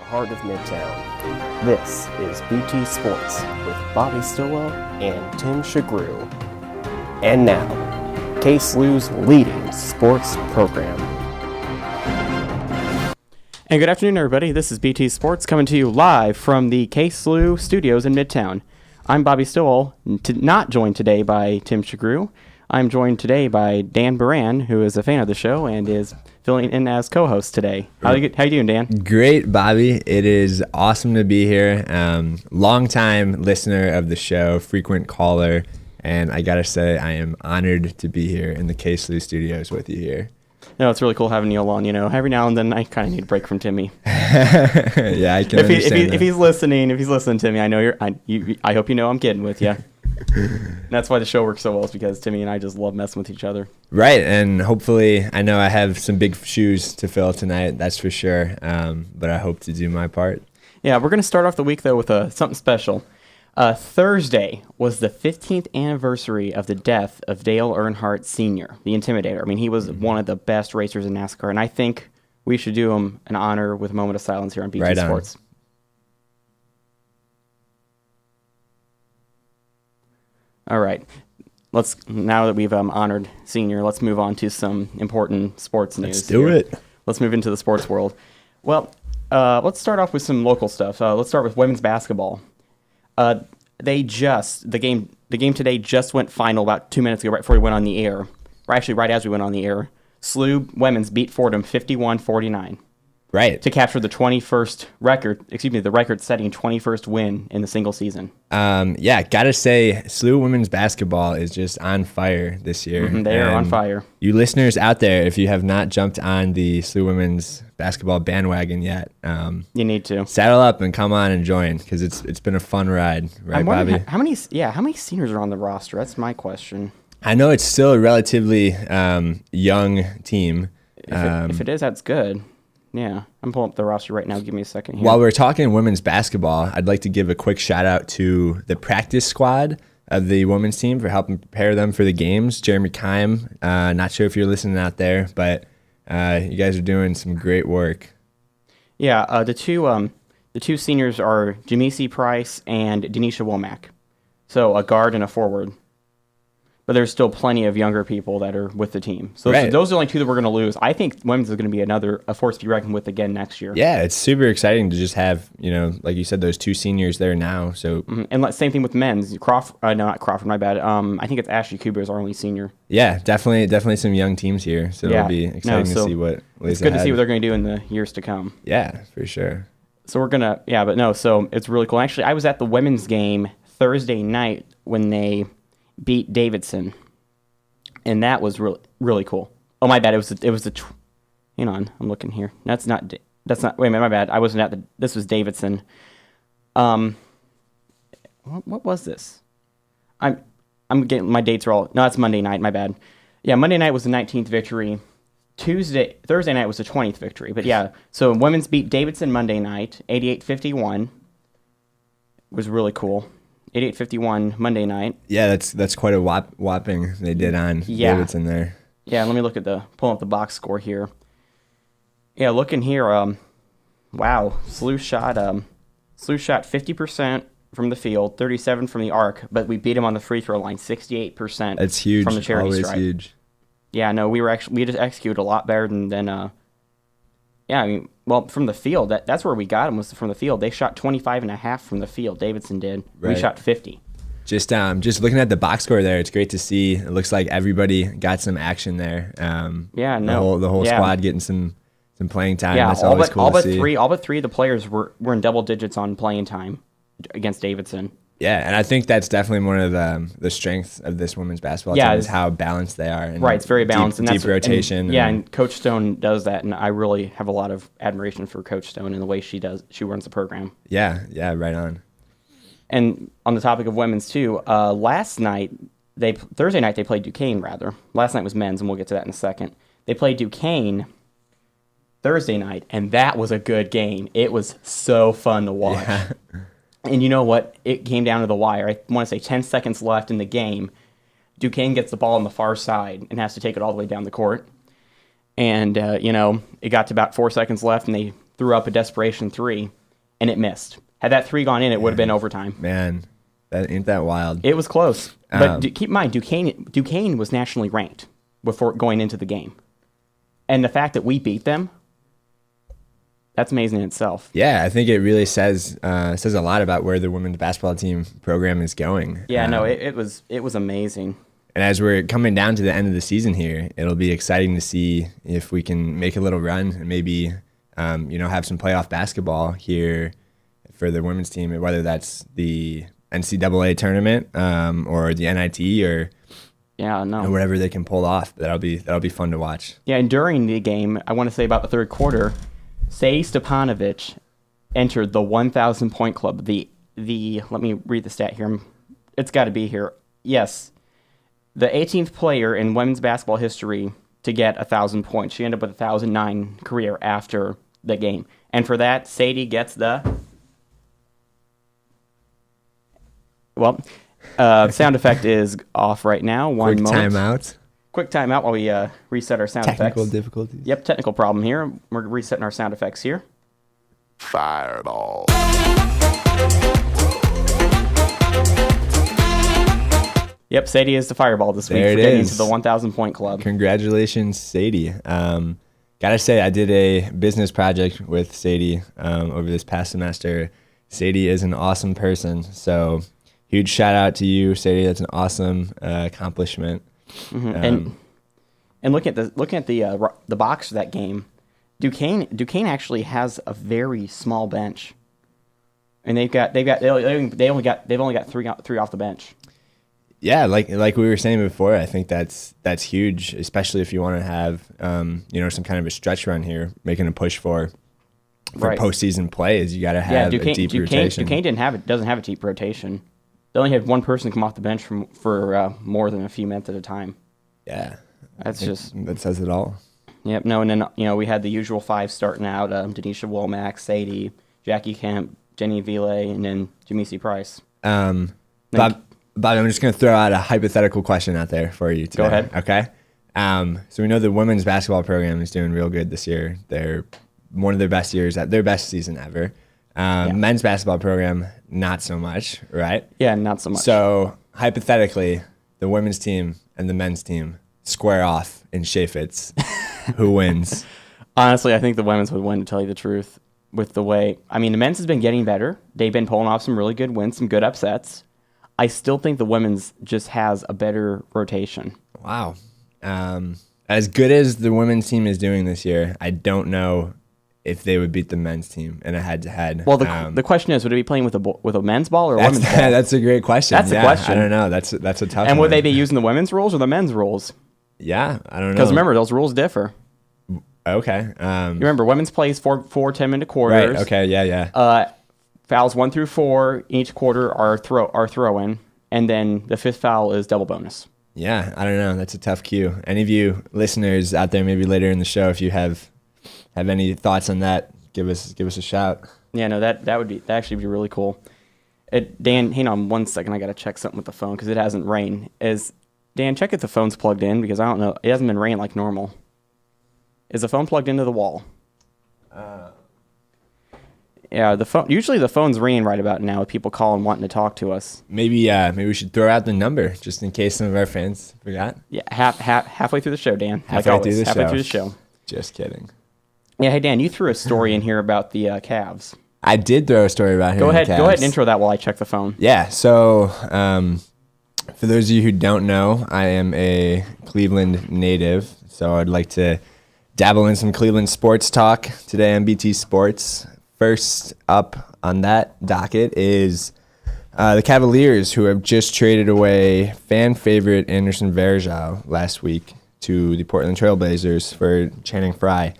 heart of Midtown. This is BT Sports with Bobby Stillwell and Tim Shagrew. And now, KSLU's leading sports program. And good afternoon, everybody. This is BT Sports coming to you live from the KSLU studios in Midtown. I'm Bobby Stillwell, not joined today by Tim Shagrew. I'm joined today by Dan Baran, who is a fan of the show and is filling in as co-host today. How you doing, Dan? Great, Bobby. It is awesome to be here. Long-time listener of the show, frequent caller, and I gotta say I am honored to be here in the KSLU studios with you here. No, it's really cool having you along. You know, every now and then I kind of need a break from Timmy. Yeah, I can understand that. If he's listening to me, I know I hope you know I'm kidding with you. That's why the show works so well, is because Timmy and I just love messing with each other. Right, and hopefully, I know I have some big shoes to fill tonight, that's for sure, but I hope to do my part. Yeah, we're going to start off the week, though, with something special. Thursday was the 15th anniversary of the death of Dale Earnhardt Sr., the Intimidator. I mean, he was one of the best racers in NASCAR, and I think we should do him an honor with a moment of silence here on BT Right Sports. All right. Now that we've honored Senior, let's move on to some important sports news. Let's do it. Let's move into the sports world. Well, let's start off with some local stuff. Let's start with women's basketball. The game today just went final about 2 minutes ago, right before we went on the air. Or actually, right as we went on the air. SLU women's beat Fordham 51-49. Right. To capture the the record-setting 21st win in the single season. Yeah, gotta say, SLU women's basketball is just on fire this year. They are on fire. You listeners out there, if you have not jumped on the SLU women's basketball bandwagon yet, you need to saddle up and come on and join, because it's been a fun ride, right, Bobby? How many seniors are on the roster? That's my question. I know it's still a relatively young team. If it is, that's good. Yeah, I'm pulling up the roster right now. Give me a second here. While we're talking women's basketball, I'd like to give a quick shout out to the practice squad of the women's team for helping prepare them for the games. Jeremy Kime, not sure if you're listening out there, but you guys are doing some great work. Yeah, the two seniors are Jamisi Price and Denisha Womack. So a guard and a forward. But there's still plenty of younger people that are with the team. So right. Those are the only two that we're going to lose. I think women's is going to be a force to be reckoned with again next year. Yeah, it's super exciting to just have, like you said, those two seniors there now. So And same thing with men's. Not Crawford, my bad. I think it's Ashley Cooper is our only senior. Yeah, definitely some young teams here. So it'll be exciting to see what lays It's good ahead. to see what they're going to do in the years to come. Yeah, for sure. So so it's really cool. Actually, I was at the women's game Thursday night when they beat Davidson, and that was really, really cool. Oh, my bad. Hang on, I'm looking here. Wait a minute, my bad. I wasn't this was Davidson. What was this? I'm getting, my dates are all, no, it's Monday night, my bad. Yeah, Monday night was the 19th victory. Thursday night was the 20th victory. But yeah, so women's beat Davidson Monday night, 88-51. It was really cool. 88-51 Monday night. Yeah, that's quite a whopping they did on Davidson there. Yeah, let me look at pulling up the box score here. Yeah, looking here, wow, SLU shot 50% from the field, 37% from the arc, but we beat them on the free throw line, 68%. That's huge. From the charity Always stripe. Huge. Yeah, no, we just executed a lot better than from the field, that's where we got them, was from the field. They shot 25.5 from the field. Davidson did. Right. We shot 50. Just looking at the box score there, it's great to see. It looks like everybody got some action there. The whole squad getting some playing time. Yeah, that's always cool to see. All but three of the players were in double digits on playing time against Davidson. Yeah, and I think that's definitely one of the strengths of this women's basketball team is how balanced they are. And right, it's very balanced. Deep rotation. And Coach Stone does that, and I really have a lot of admiration for Coach Stone and the way she runs the program. Yeah, right on. And on the topic of women's too, Thursday night they played Duquesne, rather. Last night was men's, and we'll get to that in a second. They played Duquesne Thursday night, and that was a good game. It was so fun to watch. Yeah. And you know what? It came down to the wire. I want to say 10 seconds left in the game. Duquesne gets the ball on the far side and has to take it all the way down the court. And, it got to about 4 seconds left, and they threw up a desperation three, and it missed. Had that three gone in, it would have been overtime. Man, ain't that wild? It was close. But keep in mind, Duquesne was nationally ranked before going into the game. And the fact that we beat them, that's amazing in itself. Yeah, I think it really says a lot about where the women's basketball team program is going. Yeah, no, it was amazing. And as we're coming down to the end of the season here, it'll be exciting to see if we can make a little run and maybe have some playoff basketball here for the women's team, whether that's the NCAA tournament or the NIT or whatever they can pull off. That'll be fun to watch. Yeah, and during the game, I want to say about the third quarter, Sadie Stepanovic entered the 1,000 point club. The let me read the stat here. It's got to be here. Yes, the 18th player in women's basketball history to get 1,000 points. She ended up with 1,009 career after the game, and for that, Sadie gets the sound effect is off right now. One moment. Quick timeout while we reset our sound Technical effects. difficulties. Yep, technical problem here. We're resetting our sound effects here. Fireball. Yep, Sadie is the fireball this week There for it getting is. into the 1,000 point club. Congratulations, Sadie. Gotta say, I did a business project with Sadie over this past semester. Sadie is an awesome person, so huge shout out to you, Sadie. That's an awesome accomplishment. Mm-hmm. And looking at the box for that game, Duquesne actually has a very small bench, and they've only got three off the bench. Yeah, like we were saying before, I think that's huge, especially if you want to have some kind of a stretch run here, making a push for Right. postseason play. Is you got to have a deep rotation. Duquesne doesn't have a deep rotation. They only had one person come off the bench for more than a few minutes at a time. Yeah, That's just that says it all. Yep. No, and then we had the usual five starting out: Denisha Womack, Sadie, Jackie Kemp, Jenny Ville, and then Jamisi Price. Bob, I'm just going to throw out a hypothetical question out there for you today. Go ahead. Okay. So we know the women's basketball program is doing real good this year. They're one of their best years, their best season ever. Men's basketball program, not so much, right? Yeah, not so much. So hypothetically, the women's team and the men's team square off in Chaffetz. Who wins? Honestly, I think the women's would win, to tell you the truth. With the way, the men's has been getting better. They've been pulling off some really good wins, some good upsets. I still think the women's just has a better rotation. Wow. As good as the women's team is doing this year, I don't know if they would beat the men's team in a head-to-head. Well, the question is, would it be playing with a men's ball or a women's ball? That's a great question. That's a question. I don't know. That's a tough one. And would they be using the women's rules or the men's rules? Yeah, I don't know. Because remember, those rules differ. Okay. You remember, women's plays four 10-minute quarters. Right. Okay. Yeah. Fouls 1 through 4 each quarter are throw-in, and then the fifth foul is double bonus. Yeah, I don't know. That's a tough cue. Any of you listeners out there, maybe later in the show, if you have any thoughts on that, give us a shout. Yeah, no, that actually be really cool. Dan, hang on 1 second. I got to check something with the phone because it hasn't rang. Dan, check if the phone's plugged in because I don't know. It hasn't been raining like normal. Is the phone plugged into the wall? Yeah, usually the phone's ringing right about now with people calling wanting to talk to us. Maybe we should throw out the number just in case some of our fans forgot. Yeah, halfway through the show, Dan. Halfway through the show. Just kidding. Yeah, hey Dan, you threw a story in here about the Cavs. I did throw a story about him. Go ahead and intro that while I check the phone. Yeah, so for those of you who don't know, I am a Cleveland native, so I'd like to dabble in some Cleveland sports talk today on BT Sports. First up on that docket is the Cavaliers, who have just traded away fan favorite Anderson Varejao last week to the Portland Trailblazers for Channing Frye.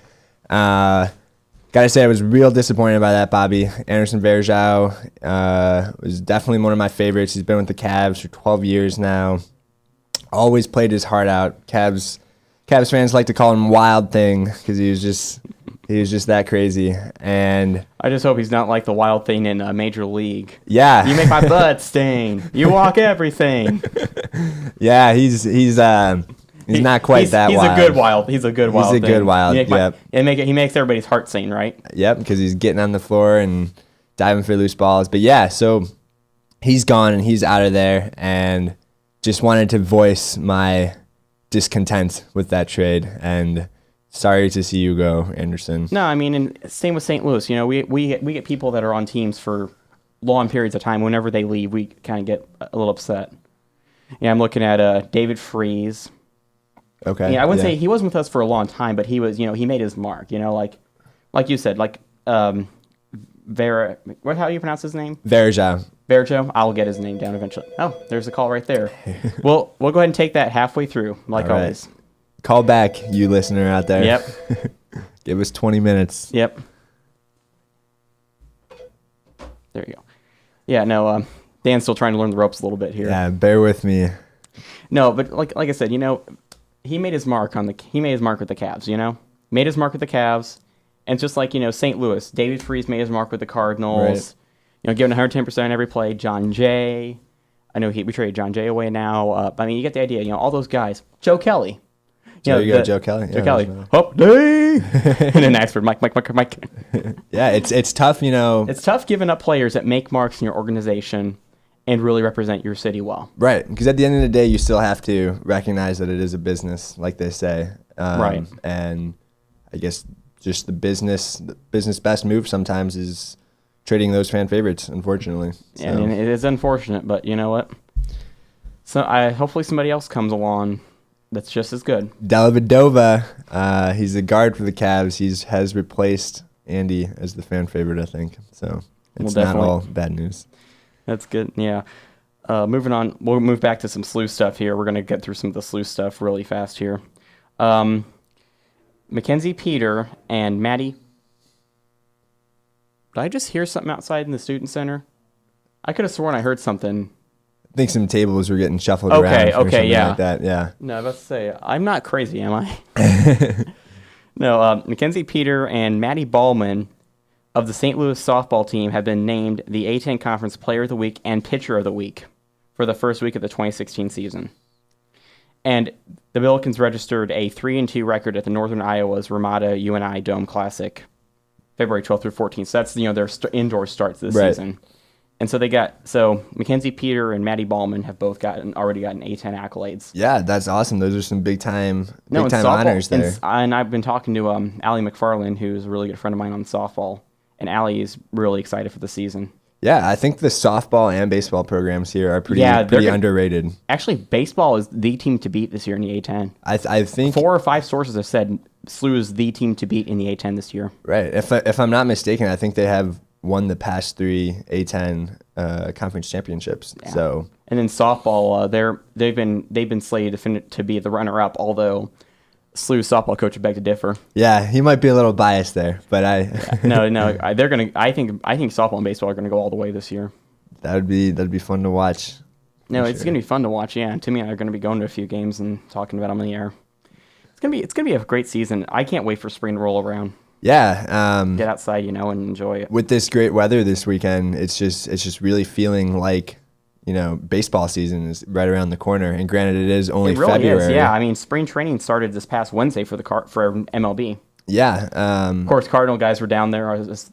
Gotta say, I was real disappointed by that, Bobby. Anderson Varejao was definitely one of my favorites. He's been with the Cavs for 12 years now. Always played his heart out. Cavs fans like to call him Wild Thing because he was just that crazy. And I just hope he's not like the Wild Thing in Major League. Yeah, you make my butt sting. You walk everything. Yeah, he's He's not quite that he's wild. a good wild. He's a good wild. He's a good thing. wild, He yep. he makes everybody's heart sing, right? Yep, because he's getting on the floor and diving for loose balls. But yeah, so he's gone and he's out of there, and just wanted to voice my discontent with that trade. And sorry to see you go, Anderson. No, I mean, and same with St. Louis. You know, we get people that are on teams for long periods of time. Whenever they leave, we kind of get a little upset. Yeah, I'm looking at David Freese. Okay. Yeah, I wouldn't say he wasn't with us for a long time, but he was. You know, he made his mark. You know, like you said, like Vera. How do you pronounce his name? Verja. Verjo. I'll get his name down eventually. Oh, there's a call right there. We'll go ahead and take that halfway through, like All right. always. Call back, you listener out there. Yep. Give us 20 minutes. Yep. There you go. Yeah, no, Dan's still trying to learn the ropes a little bit here. Yeah, bear with me. No, but like I said, you know, he made his mark with the Cavs, you know? Made his mark with the Cavs. And just like, you know, St. Louis, David Freese made his mark with the Cardinals. Right. You know, giving 110% every play. John Jay. I know we traded John Jay away now. I mean, you get the idea. You know, all those guys. Joe Kelly. There you go, Joe Kelly. Joe Yeah, Kelly. there's Up day. And then next for Mike. Yeah, it's tough, you know. It's tough giving up players that make marks in your organization and really represent your city well. Right, because at the end of the day, you still have to recognize that it is a business, like they say. Right. And I guess just the business best move sometimes is trading those fan favorites, unfortunately. Yeah, and it is unfortunate, but you know what? So hopefully somebody else comes along that's just as good. Dellavedova, he's a guard for the Cavs. He has replaced Andy as the fan favorite, I think. So it's not definitely. all bad news. That's good. Yeah. Moving on, we'll move back to some SLU stuff here. We're going to get through some of the SLU stuff really fast here. Mackenzie Peter and Maddie. Did I just hear something outside in the student center? I could have sworn I heard something. I think some tables were getting shuffled Okay, around. Or okay, something yeah. like that, yeah. No, I was about to say, I'm not crazy, am I? No, Mackenzie Peter and Maddie Ballman of the St. Louis softball team have been named the A10 Conference Player of the Week and Pitcher of the Week for the first week of the 2016 season. And the Billikens registered a 3-2 record at the Northern Iowa's Ramada UNI Dome Classic, February 12th through 14th. So that's their indoor starts this season. And so Mackenzie Peter and Maddie Ballman have both already gotten A10 accolades. Yeah, that's awesome. Those are some big time softball, honors there. And I've been talking to Allie McFarland, who's a really good friend of mine on softball, and Allie is really excited for the season. Yeah, I think the softball and baseball programs here are pretty underrated. Actually, baseball is the team to beat this year in the A10. I think 4 or 5 sources have said SLU is the team to beat in the A10 this year. Right. If I'm not mistaken, I think they have won the past 3 A10 conference championships. Yeah. So and then softball, they've been slated to be the runner-up, although SLU softball coach would beg to differ. yeah, he might be a little biased there, but They're gonna. I think softball and baseball are gonna go all the way this year. that'd be fun to watch. No, it's gonna be fun to watch. Yeah, and Timmy and I are gonna be going to a few games and talking about them in the air. It's gonna be a great season. I can't wait for spring to roll around. Yeah. Get outside, and enjoy it. With this great weather this weekend, it's just really feeling like, baseball season is right around the corner. And granted, it is only It really February. is. Yeah, I mean, spring training started this past Wednesday for MLB. Yeah. Of course, Cardinal guys were down there as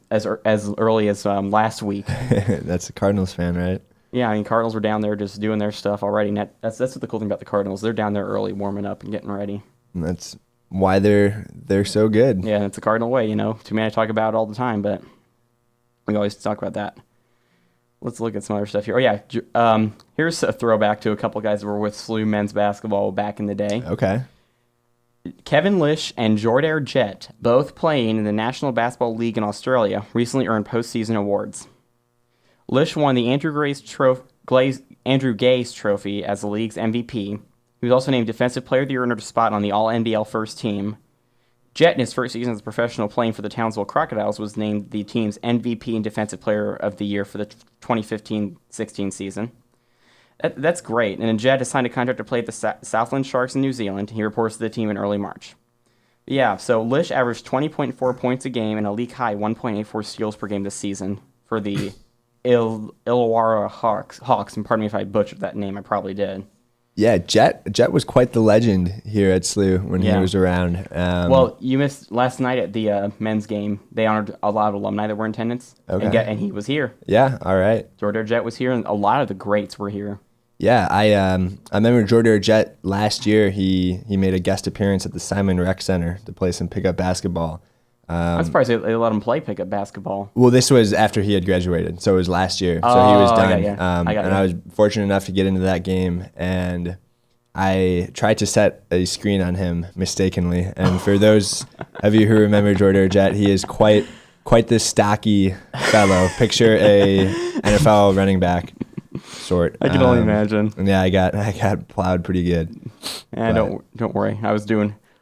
early as last week. That's a Cardinals fan, right? Yeah, I mean, Cardinals were down there just doing their stuff already. And that's what the cool thing about the Cardinals. They're down there early, warming up and getting ready. And that's why they're so good. Yeah, it's the Cardinal way, Too many I talk about it all the time, but we always talk about that. Let's look at some other stuff here. Oh, yeah. Here's a throwback to a couple guys that were with SLU men's basketball back in the day. Okay. Kevin Lish and Jordair Jett, both playing in the National Basketball League in Australia, recently earned postseason awards. Lish won the Andrew Gase Trophy as the league's MVP. He was also named Defensive Player of the Year and earned a spot on the All-NBL first team. Jett, in his first season as a professional playing for the Townsville Crocodiles, was named the team's MVP and Defensive Player of the Year for the 2015-16 season. That's great. And then Jett has signed a contract to play at the Southland Sharks in New Zealand. He reports to the team in early March. Yeah, so Lish averaged 20.4 points a game and a league-high 1.84 steals per game this season for the Illawarra Hawks. And pardon me if I butchered that name. I probably did. Yeah, Jet was quite the legend here at SLU when he Yeah. was around. Well, you missed last night at the men's game. They honored a lot of alumni that were in attendance. Okay. And he was here. yeah, all right. Jordan Jet was here, and a lot of the greats were here. Yeah, I remember Jordan Jet last year. He made a guest appearance at the Simon Rec Center to play some pickup basketball. I'm surprised they let him play pickup basketball. Well, this was after he had graduated, so it was last year. So he was Oh, done. I got ya. And I was fortunate enough to get into that game, and I tried to set a screen on him mistakenly. And for those of you who remember Jordan Jet, he is quite the stocky fellow. Picture a NFL running back sort. I can only imagine. And yeah, I got plowed pretty good. And don't worry.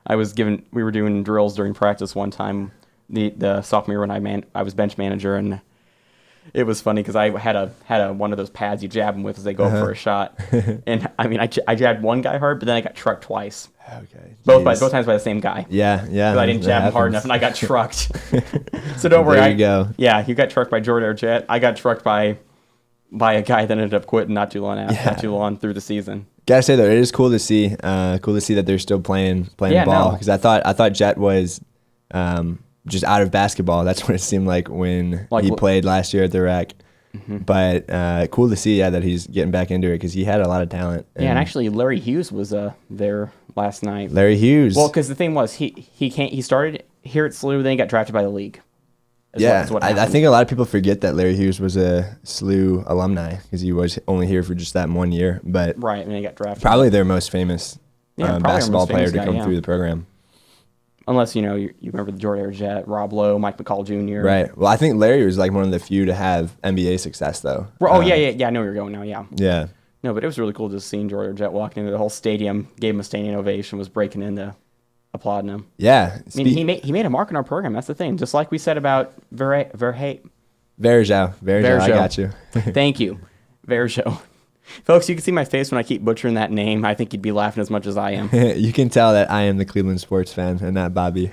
We were doing drills during practice one time, the sophomore year when I was bench manager, and it was funny because I had a one of those pads you jab them with as they go up for a shot, and I mean I jabbed one guy hard, but then I got trucked twice. Okay. Both Jeez. times by the same guy. Yeah. 'Cause I didn't that jab him hard happens. enough, and I got trucked. So don't worry. There you go. Yeah, you got trucked by Jordan Jet. I got trucked by a guy that ended up quitting not too long through the season. Gotta say though, it is cool to see that they're still playing Yeah, ball, no. because I thought Jet was just out of basketball. That's what it seemed like when he played last year at the Rec. Mm-hmm. But cool to see, that he's getting back into it, because he had a lot of talent. Yeah, and actually Larry Hughes was there last night. Larry Hughes. Well, because the thing was, he started here at SLU, then he got drafted by the league. yeah, Is what I happened. think a lot of people forget that Larry Hughes was a SLU alumni, because he was only here for just that 1 year. But Right, and he got drafted. probably their most famous Yeah, probably our basketball most player famous to guy, come yeah. through the program. Unless, you remember the Jordan Jet, Rob Lowe, Mike McCall Jr. Right. Well, I think Larry was like one of the few to have NBA success, though. Yeah, I know where you're going now, yeah. Yeah. No, but it was really cool just seeing Jordan Jet walking into the whole stadium, gave him a standing ovation, was breaking into applauding him. Yeah. I mean, he made a mark in our program. That's the thing. Just like we said about Verjao, I Verjao. got you. Thank you, Verjao. Folks, you can see my face when I keep butchering that name. I think you'd be laughing as much as I am. You can tell that I am the Cleveland sports fan and not Bobby.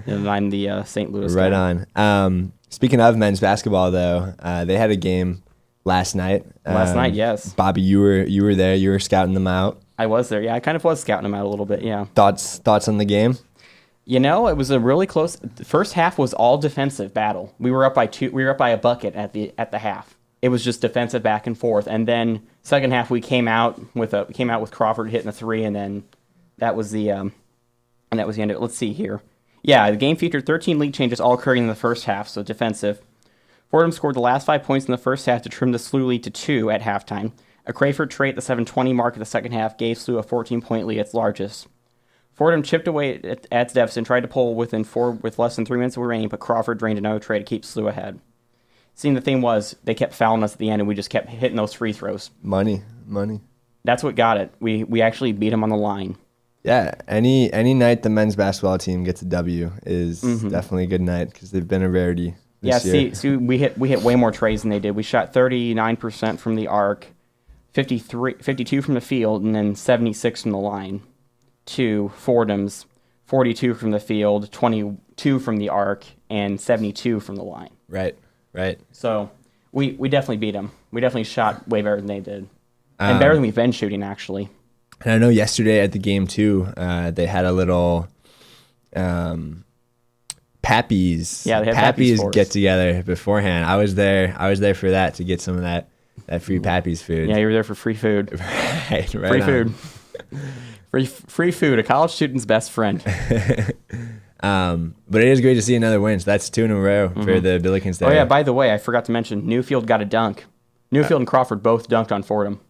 And I'm the St. Louis Right guy. on. Speaking of men's basketball, though, they had a game last night. Last night, yes. Bobby, you were there. You were scouting them out. I was there. Yeah, I kind of was scouting them out a little bit, yeah. Thoughts on the game? It was a really close. The first half was all defensive battle. We were up by a bucket at the half. It was just defensive back and forth, and then second half we came out with Crawford hitting a three, and then that was the end. Of it. Let's see here. Yeah, the game featured 13 lead changes, all occurring in the first half, so defensive. Fordham scored the last 5 points in the first half to trim the SLU lead to 2 at halftime. A Crayford trait at the 7:20 mark of the second half gave SLU a 14-point lead, its largest. Fordham chipped away at its deficit and tried to pull within 4 with less than 3 minutes remaining, but Crawford drained another tray to keep SLU ahead. See, the thing was, they kept fouling us at the end, and we just kept hitting those free throws. Money. That's what got it. We actually beat them on the line. Yeah, any night the men's basketball team gets a W is definitely a good night, because they've been a rarity this year. See, we hit way more trays than they did. We shot 39% from the arc, 52 from the field, and then 76 from the line. To Fordham's 42 from the field, 22 from the arc, and 72 from the line. Right. So we definitely beat them. We definitely shot way better than they did, and better than we've been shooting actually. And I know yesterday at the game too, they had a little Pappy's Yeah, they had Pappy's for us. get together beforehand. I was there for that, to get some of that free Pappy's food. Yeah, you were there for free food. right Free on. food. Free food, a college student's best friend. But it is great to see another win. So that's 2 in a row for the Billikens there. Oh yeah, by the way, I forgot to mention, Newfield got a dunk. Newfield and Crawford both dunked on Fordham.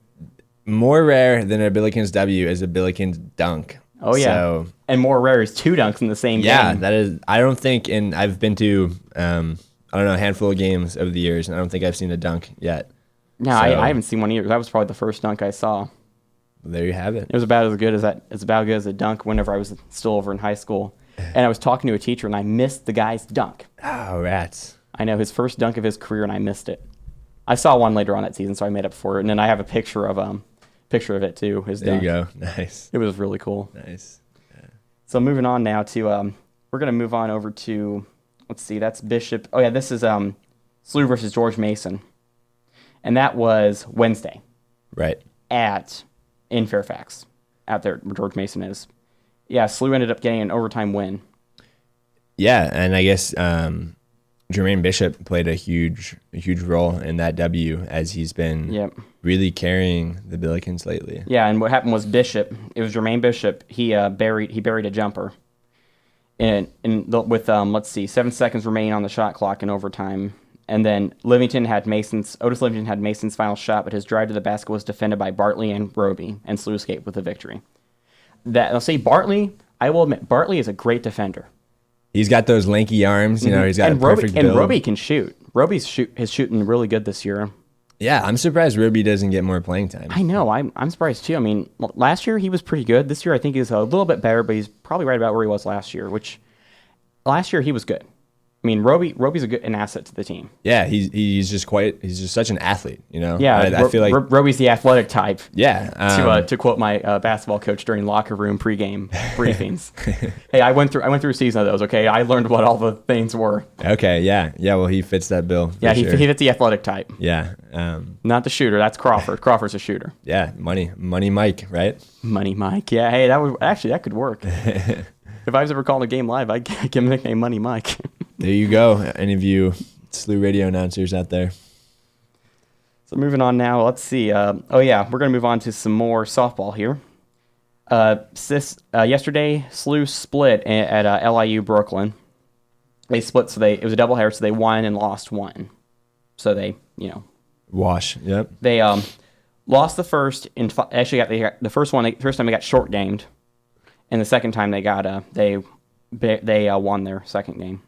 More rare than a Billikens W is a Billikens dunk. Oh yeah, So, and more rare is 2 dunks in the same yeah, game. that is. I don't think, and I've been to a handful of games over the years, and I don't think I've seen a dunk yet. No, So- I haven't seen one either. That was probably the first dunk I saw. There you have it. It was about as good as a dunk whenever I was still over in high school. And I was talking to a teacher, and I missed the guy's dunk. Oh, rats. I know, his first dunk of his career, and I missed it. I saw one later on that season, so I made up for it. And then I have a picture of it too. His There dunk. you go. Nice. It was really cool. Nice. So moving on now to we're gonna move on over to, let's see, that's Bishop. Oh yeah, this is SLU versus George Mason, and that was Wednesday Right. at in Fairfax, out there where George Mason is. Yeah, SLU ended up getting an overtime win. Yeah, and I guess Jermaine Bishop played a huge role in that W, as he's been really carrying the Billikens lately. Yeah, and what happened was Bishop. It was Jermaine Bishop. He buried a jumper, with 7 seconds remaining on the shot clock in overtime. And then Otis Livingston had Mason's final shot, but his drive to the basket was defended by Bartley and Roby, and SLU escaped with the victory. I'll say Bartley. I will admit Bartley is a great defender. He's got those lanky arms, you know. He's got a perfect build. And Roby can shoot. Roby's shooting really good this year. Yeah, I'm surprised Roby doesn't get more playing time. I know. I'm surprised too. I mean, last year he was pretty good. This year I think he's a little bit better, but he's probably right about where he was last year. Which last year he was good. I mean, Roby's an asset to the team. Yeah, he's just such an athlete, you know. Yeah, I feel like Roby's the athletic type. Yeah. To quote my basketball coach during locker room pregame briefings. Hey, I went through a season of those. Okay, I learned what all the things were. Okay, yeah. Well, he fits that bill. Yeah, he fits the athletic type. Yeah. Not the shooter. That's Crawford. Crawford's a shooter. Yeah, money Mike, right? Money Mike. Yeah. Hey, that could work. If I was ever calling a game live, I'd give him the nickname Money Mike. There you go. Any of you SLU radio announcers out there. So moving on now, let's see. We're going to move on to some more softball here. Yesterday, SLU split at LIU Brooklyn. They split, it was a doubleheader, so they won and lost one. So they, wash. Yep. They lost the first. Actually, got the first time they got short gamed, and the second time they got they won their second game.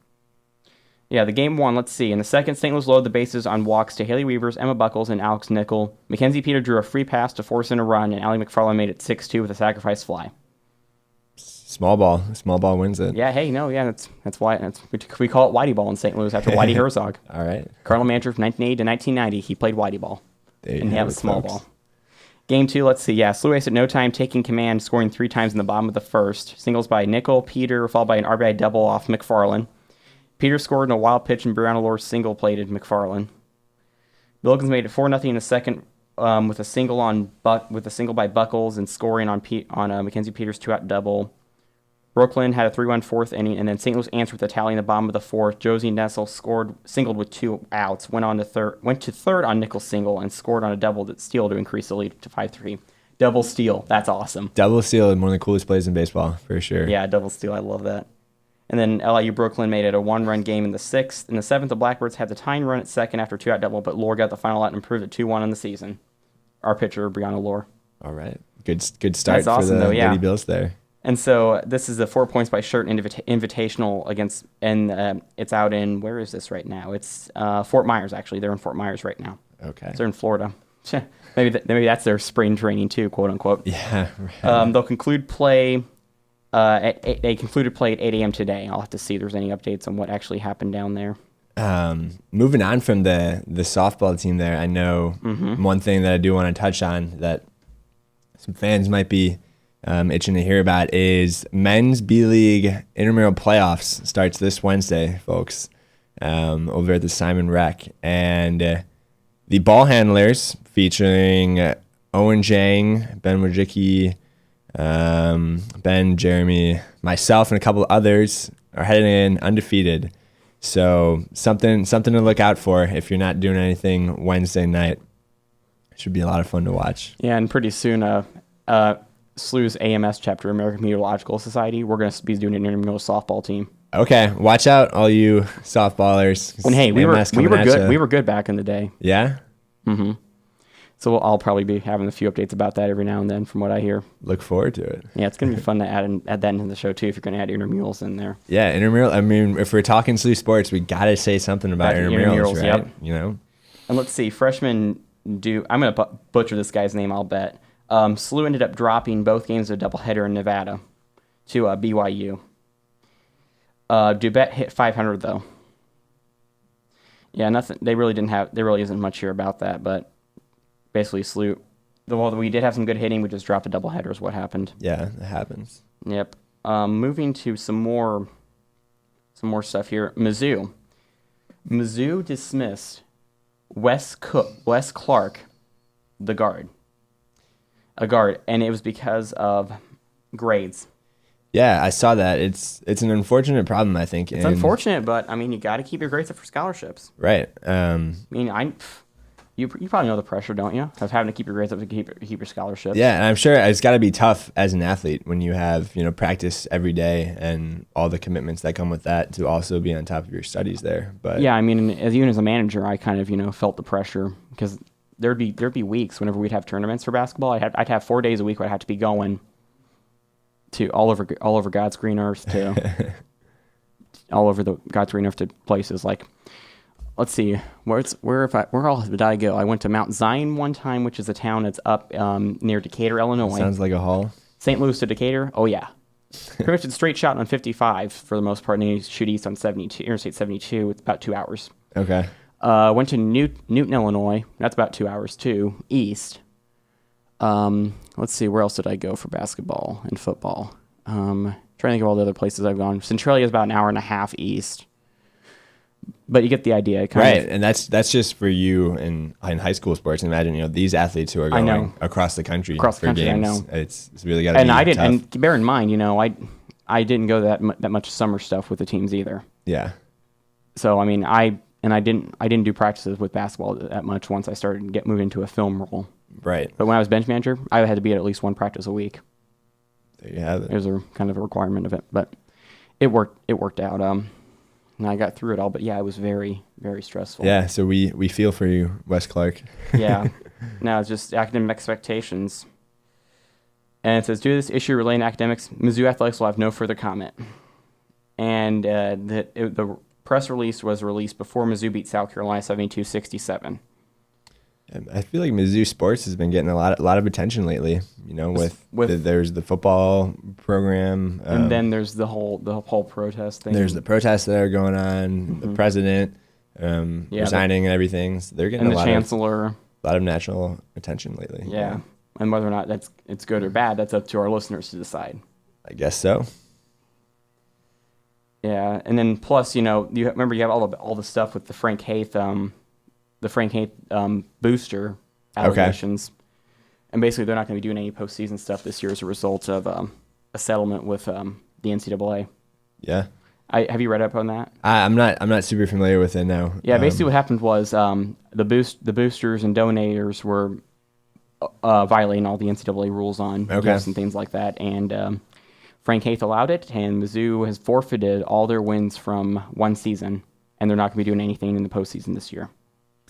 Yeah, the game one, let's see. In the second, St. Louis loaded the bases on walks to Haley Weavers, Emma Buckles, and Alex Nickel. Mackenzie Peter drew a free pass to force in a run, and Allie McFarland made it 6-2 with a sacrifice fly. Small ball wins it. Yeah, that's why we call it Whitey ball in St. Louis after Whitey Herzog. All right. Cardinal manager from 1980 to 1990, he played Whitey ball. And he had a small folks. ball. Game two, let's see. Yeah, SLU Ace at no time taking command, scoring 3 times in the bottom of the first. Singles by Nickel, Peter, followed by an RBI double off McFarland. Peter scored in a wild pitch, and Brianna Lore single-plated McFarland. Billikens made it 4-0 in the second with a single by Buckles and scoring on Mackenzie Peters' 2-out double. Brooklyn had a 3-1 fourth inning, and then St. Louis answered with a tally in the bottom of the fourth. Josie Nessel singled with 2 outs, went to third on Nickel's single, and scored on a double steal to increase the lead to 5-3. Double steal, that's awesome. Double steal, one of the coolest plays in baseball, for sure. Yeah, double steal, I love that. And then LIU Brooklyn made it a 1-run game in the sixth. In the seventh, the Blackbirds had the tying run at second after 2-out double, but Lore got the final out and improved it 2-1 in the season. Our pitcher, Brianna Lore. All right. Good start awesome, for the Lady Bills there. And so this is the 4 points by shirt invitational against, and it's out in, where is this right now? It's Fort Myers, actually. They're in Fort Myers right now. Okay. So they're in Florida. Maybe that's their spring training too, quote unquote. Yeah. Right. They'll conclude play. They concluded play at 8 a.m. today. I'll have to see if there's any updates on what actually happened down there. Moving on from the softball team there, I know one thing that I do want to touch on that some fans might be itching to hear about is men's B-League intramural playoffs starts this Wednesday, folks, over at the Simon Rec. And the ball handlers featuring Owen Zhang, Ben Wojcicki, Ben, Jeremy, myself, and a couple others are heading in undefeated. So something to look out for if you're not doing anything Wednesday night. Should be a lot of fun to watch. Yeah, and pretty soon, SLU's AMS chapter, American Meteorological Society, we're going to be doing an intramural softball team. Okay, watch out, all you softballers. And hey, we were good. Ya. We were good back in the day. Yeah. Mm-hmm. So I'll probably be having a few updates about that every now and then, from what I hear. Look forward to it. Yeah, it's going to be fun to add that into the show, too, if you're going to add intramurals in there. Yeah, intramural. I mean, if we're talking SLU sports, we got to say something about intramurals, right? Yep. You know? And let's see, freshmen do... I'm going to butcher this guy's name, I'll bet. SLU ended up dropping both games of a doubleheader in Nevada to BYU. Dubet hit 500, though. Yeah, nothing. There really isn't much here about that, but... Basically, SLU. Well, we did have some good hitting. We just dropped a doubleheader is what happened. Yeah, it happens. Yep. Moving to some more stuff here. Mizzou dismissed Wes Clark, the guard. a guard, and it was because of grades. Yeah, I saw that. It's an unfortunate problem, I think. It's unfortunate, but I mean, you got to keep your grades up for scholarships. Right. I mean, you probably know the pressure, don't you, of having to keep your grades up to keep your scholarships. Yeah, and I'm sure it's got to be tough as an athlete when you have, practice every day and all the commitments that come with that to also be on top of your studies there. But yeah, I mean, even as a manager, I kind of felt the pressure because there'd be weeks whenever we'd have tournaments for basketball. I'd have 4 days a week where I'd have to be going to all over God's green earth to all over the God's green earth to places like. Let's see, where all did I go? I went to Mount Zion one time, which is a town that's up near Decatur, Illinois. sounds like a haul. St. Louis to Decatur. Oh yeah, pretty much a straight shot on 55 for the most part, and then you shoot east on Interstate 72. It's about 2 hours. Okay. Went to Newton, Illinois. That's about 2 hours too, east. Let's see, where else did I go for basketball and football? Trying to think of all the other places I've gone. Centralia is about an hour and a half east. But you get the idea, right? And that's just for you in high school sports. Imagine, these athletes who are going across the country for games. I know. It's really got to be And I didn't. tough. And bear in mind, I didn't go that much summer stuff with the teams either. Yeah. So I mean, I didn't do practices with basketball that much once I started moving into a film role. Right. But when I was bench manager, I had to be at least one practice a week. There you have it. It was a kind of a requirement of it, but it worked out. And I got through it all, but yeah, it was very, very stressful. Yeah, so we feel for you, Wes Clark. Yeah. No, it's just academic expectations. And it says, due to this issue relating to academics, Mizzou Athletics will have no further comment. And the press release was released before Mizzou beat South Carolina 72-67. I feel like Mizzou sports has been getting a lot of attention lately. There's the football program, and then there's the whole protest thing. There's the protests that are going on. The president resigning and everything. So they're getting and the chancellor. A lot of national attention lately. Yeah, and whether or not it's good or bad, that's up to our listeners to decide. I guess so. Yeah, and then plus, you have all the stuff with the Frank Haith. The Frank Haith booster allegations. Okay. And basically they're not going to be doing any postseason stuff this year as a result of a settlement with the NCAA. Yeah. Have you read up on that? I'm not super familiar with it now. Yeah, basically what happened was the boosters and donators were violating all the NCAA rules on gifts and things like that, and Frank Haith allowed it, and Mizzou has forfeited all their wins from one season, and they're not going to be doing anything in the postseason this year.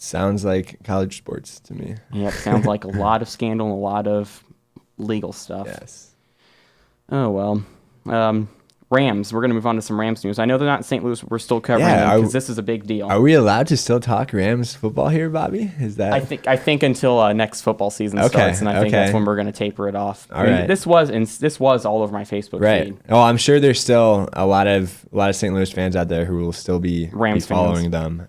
Sounds like college sports to me. Yeah, it sounds like a lot of scandal and a lot of legal stuff. Yes. Oh, well. Rams. We're going to move on to some Rams news. I know they're not in St. Louis. We're still covering them because this is a big deal. Are we allowed to still talk Rams football here, Bobby? Is that? I think until next football season starts, and I think that's when we're going to taper it off. Right. This was all over my Facebook feed. Oh, I'm sure there's still a lot of St. Louis fans out there who will still be following them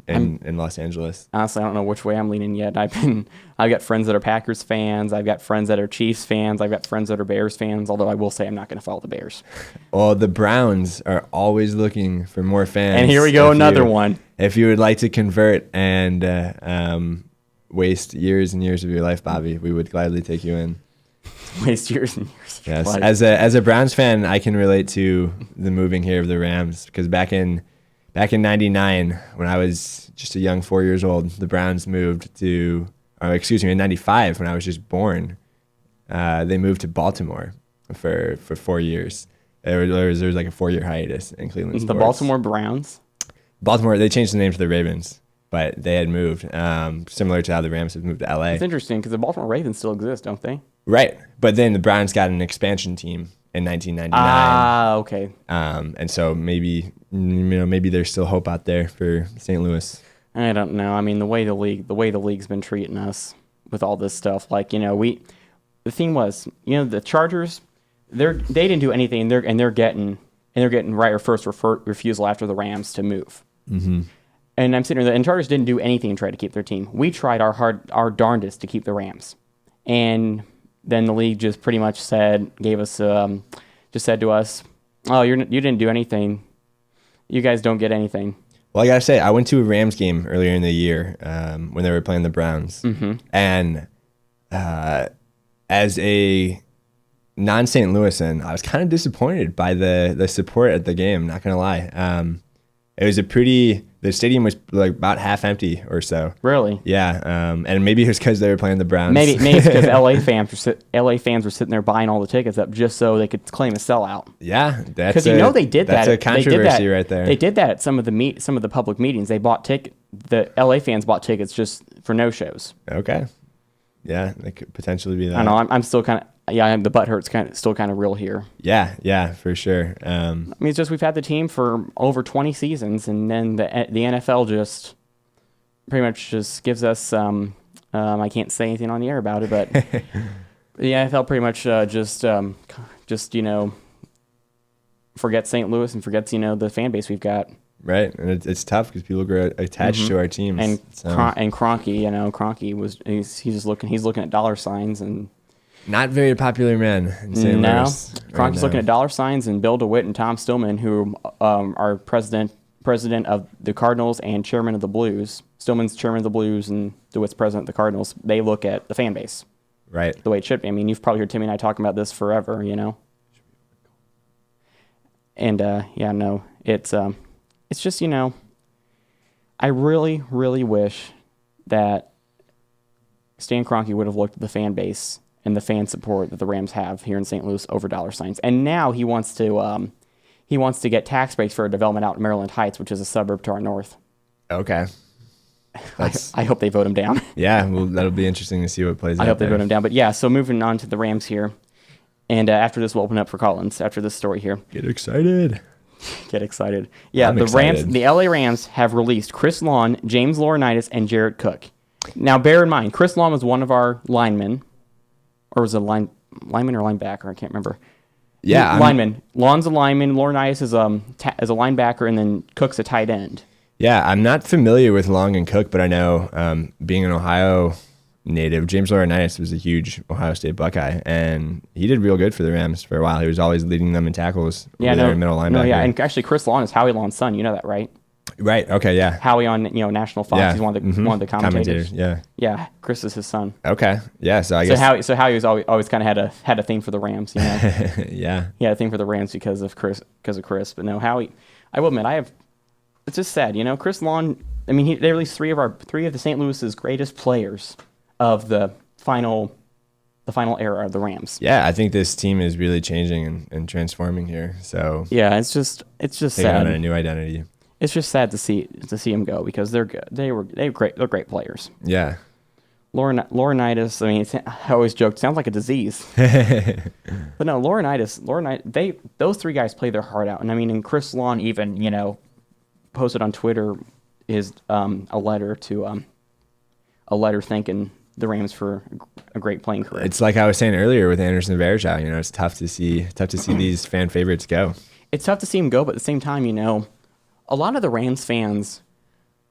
in Los Angeles. Honestly, I don't know which way I'm leaning yet. I've got friends that are Packers fans. I've got friends that are Chiefs fans. I've got friends that are Bears fans, although I will say I'm not going to follow the Bears. Well, the Browns are always looking for more fans. And here we go, another one. If you would like to convert and waste years and years of your life, Bobby, we would gladly take you in. Waste years and years. Yes, as a Browns fan, I can relate to the moving here of the Rams because back in '99, when I was just a young 4 years old, the Browns moved to. In '95 when I was just born, they moved to Baltimore for 4 years. There was like a 4-year hiatus in Cleveland sports. The Baltimore Browns? Baltimore, they changed the name to the Ravens, but they had moved, similar to how the Rams have moved to LA. It's interesting because the Baltimore Ravens still exist, don't they? Right, but then the Browns got an expansion team in 1999. Ah, okay. And so maybe there's still hope out there for St. Louis. I don't know. I mean, the way the league's been treating us with all this stuff, the thing was, the Chargers, they didn't do anything, and they're getting right of first refusal after the Rams to move. Mm-hmm. And I'm sitting there, and Chargers didn't do anything to try to keep their team. We tried our darndest to keep the Rams, and then the league just pretty much said to us, "Oh, you didn't do anything. You guys don't get anything." Well, I gotta say, I went to a Rams game earlier in the year when they were playing the Browns, mm-hmm. and as a non-St. Louisan, I was kind of disappointed by the support at the game. Not gonna lie, it was the stadium was like about half empty or so. Really? Yeah, and maybe it was because they were playing the Browns. Maybe it's because LA fans were sitting there buying all the tickets up just so they could claim a sellout. Yeah, Because they did that. That's a controversy right there. They did that at some of the public meetings. They bought the LA fans bought tickets just for no shows. Okay. Yeah, it could potentially be that. I know. I'm still kind of the butt hurt's still kind of real here. Yeah, for sure. I mean, it's just we've had the team for over 20 seasons, and then the NFL just pretty much just gives us. I can't say anything on the air about it, but the NFL pretty much just forgets St. Louis and forgets the fan base we've got. Right, and it's tough because people grow attached to our teams. And Kroenke, Kroenke he's just looking at dollar signs and. Not very popular man in St. Louis. Kroenke's looking at dollar signs, and Bill DeWitt and Tom Stillman, who are president of the Cardinals and chairman of the Blues. Stillman's chairman of the Blues, and DeWitt's president of the Cardinals. They look at the fan base, right, the way it should be. I mean, you've probably heard Timmy and I talking about this forever, And it's just I really, really wish that Stan Kroenke would have looked at the fan base and the fan support that the Rams have here in St. Louis over dollar signs. And now he wants to get tax breaks for a development out in Maryland Heights, which is a suburb to our north. Okay. I hope they vote him down. Yeah, well, that'll be interesting to see what plays out. I hope they vote him down. But yeah, so moving on to the Rams here. And after this, we'll open up for Collins after this story here. Get excited. Get excited. Yeah, I'm the excited. Rams, the LA Rams have released Chris Lawn, James Laurinaitis, and Jarrett Cook. Now, bear in mind, Chris Lawn was one of our linemen. Or was it lineman or linebacker? I can't remember. Yeah, lineman. Lawn's a lineman. Laurinaitis is a linebacker, and then Cook's a tight end. Yeah, I'm not familiar with Long and Cook, but I know being an Ohio native, James Laurinaitis was a huge Ohio State Buckeye, and he did real good for the Rams for a while. He was always leading them in tackles. Middle linebacker. No, yeah, and actually Chris Lawn is Howie Lawn's son. You know that, right? Right. Okay. Yeah. Howie on National Fox. Yeah. He's one of the commentators. Yeah. Yeah. Chris is his son. Okay. Yeah. So I guess. So Howie was always kind of had a thing for the Rams. Yeah. He had a thing for the Rams because of Chris. But no, Howie. I will admit, it's just sad. Chris Lawn. I mean, they released three of the St. Louis's greatest players of the final era of the Rams. Yeah, I think this team is really changing and transforming here. So. Yeah, it's just sad. On a new identity. It's just sad to see him go because they're good. They're great. They're great players. Yeah. Laurinaitis. I mean, I always joke. Sounds like a disease. But no, Laurinaitis. Those three guys play their heart out. And I mean, and Chris Lawn even posted on Twitter is a letter thanking the Rams for a great playing career. It's like I was saying earlier with Anderson Varejao. It's tough to see these fan favorites go. It's tough to see him go, but at the same time, a lot of the Rams fans,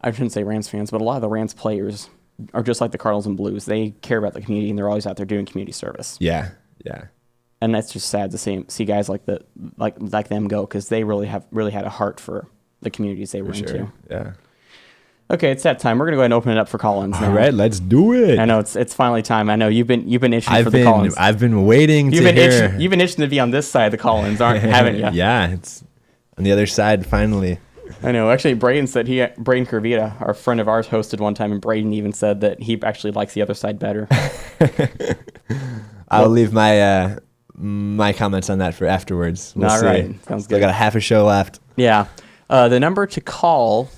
I shouldn't say Rams fans, but a lot of the Rams players are just like the Cardinals and Blues. They care about the community, and they're always out there doing community service. Yeah. And that's just sad to see guys like them go because they really had a heart for the communities they were into. Yeah. Okay, it's that time. We're gonna go ahead and open it up for Collins now. All right, let's do it. I know it's finally time. I know you've been itching for the Collins. I've been waiting to hear. You've been itching to be on this side of the Collins, haven't you? Yeah, it's on the other side finally. I know. Actually, Braden Curvita, our friend of ours, hosted one time, and Braden even said that he actually likes the other side better. I'll leave my my comments on that for afterwards. We'll see. Right. Sounds good. I got a half a show left. Yeah. The number to call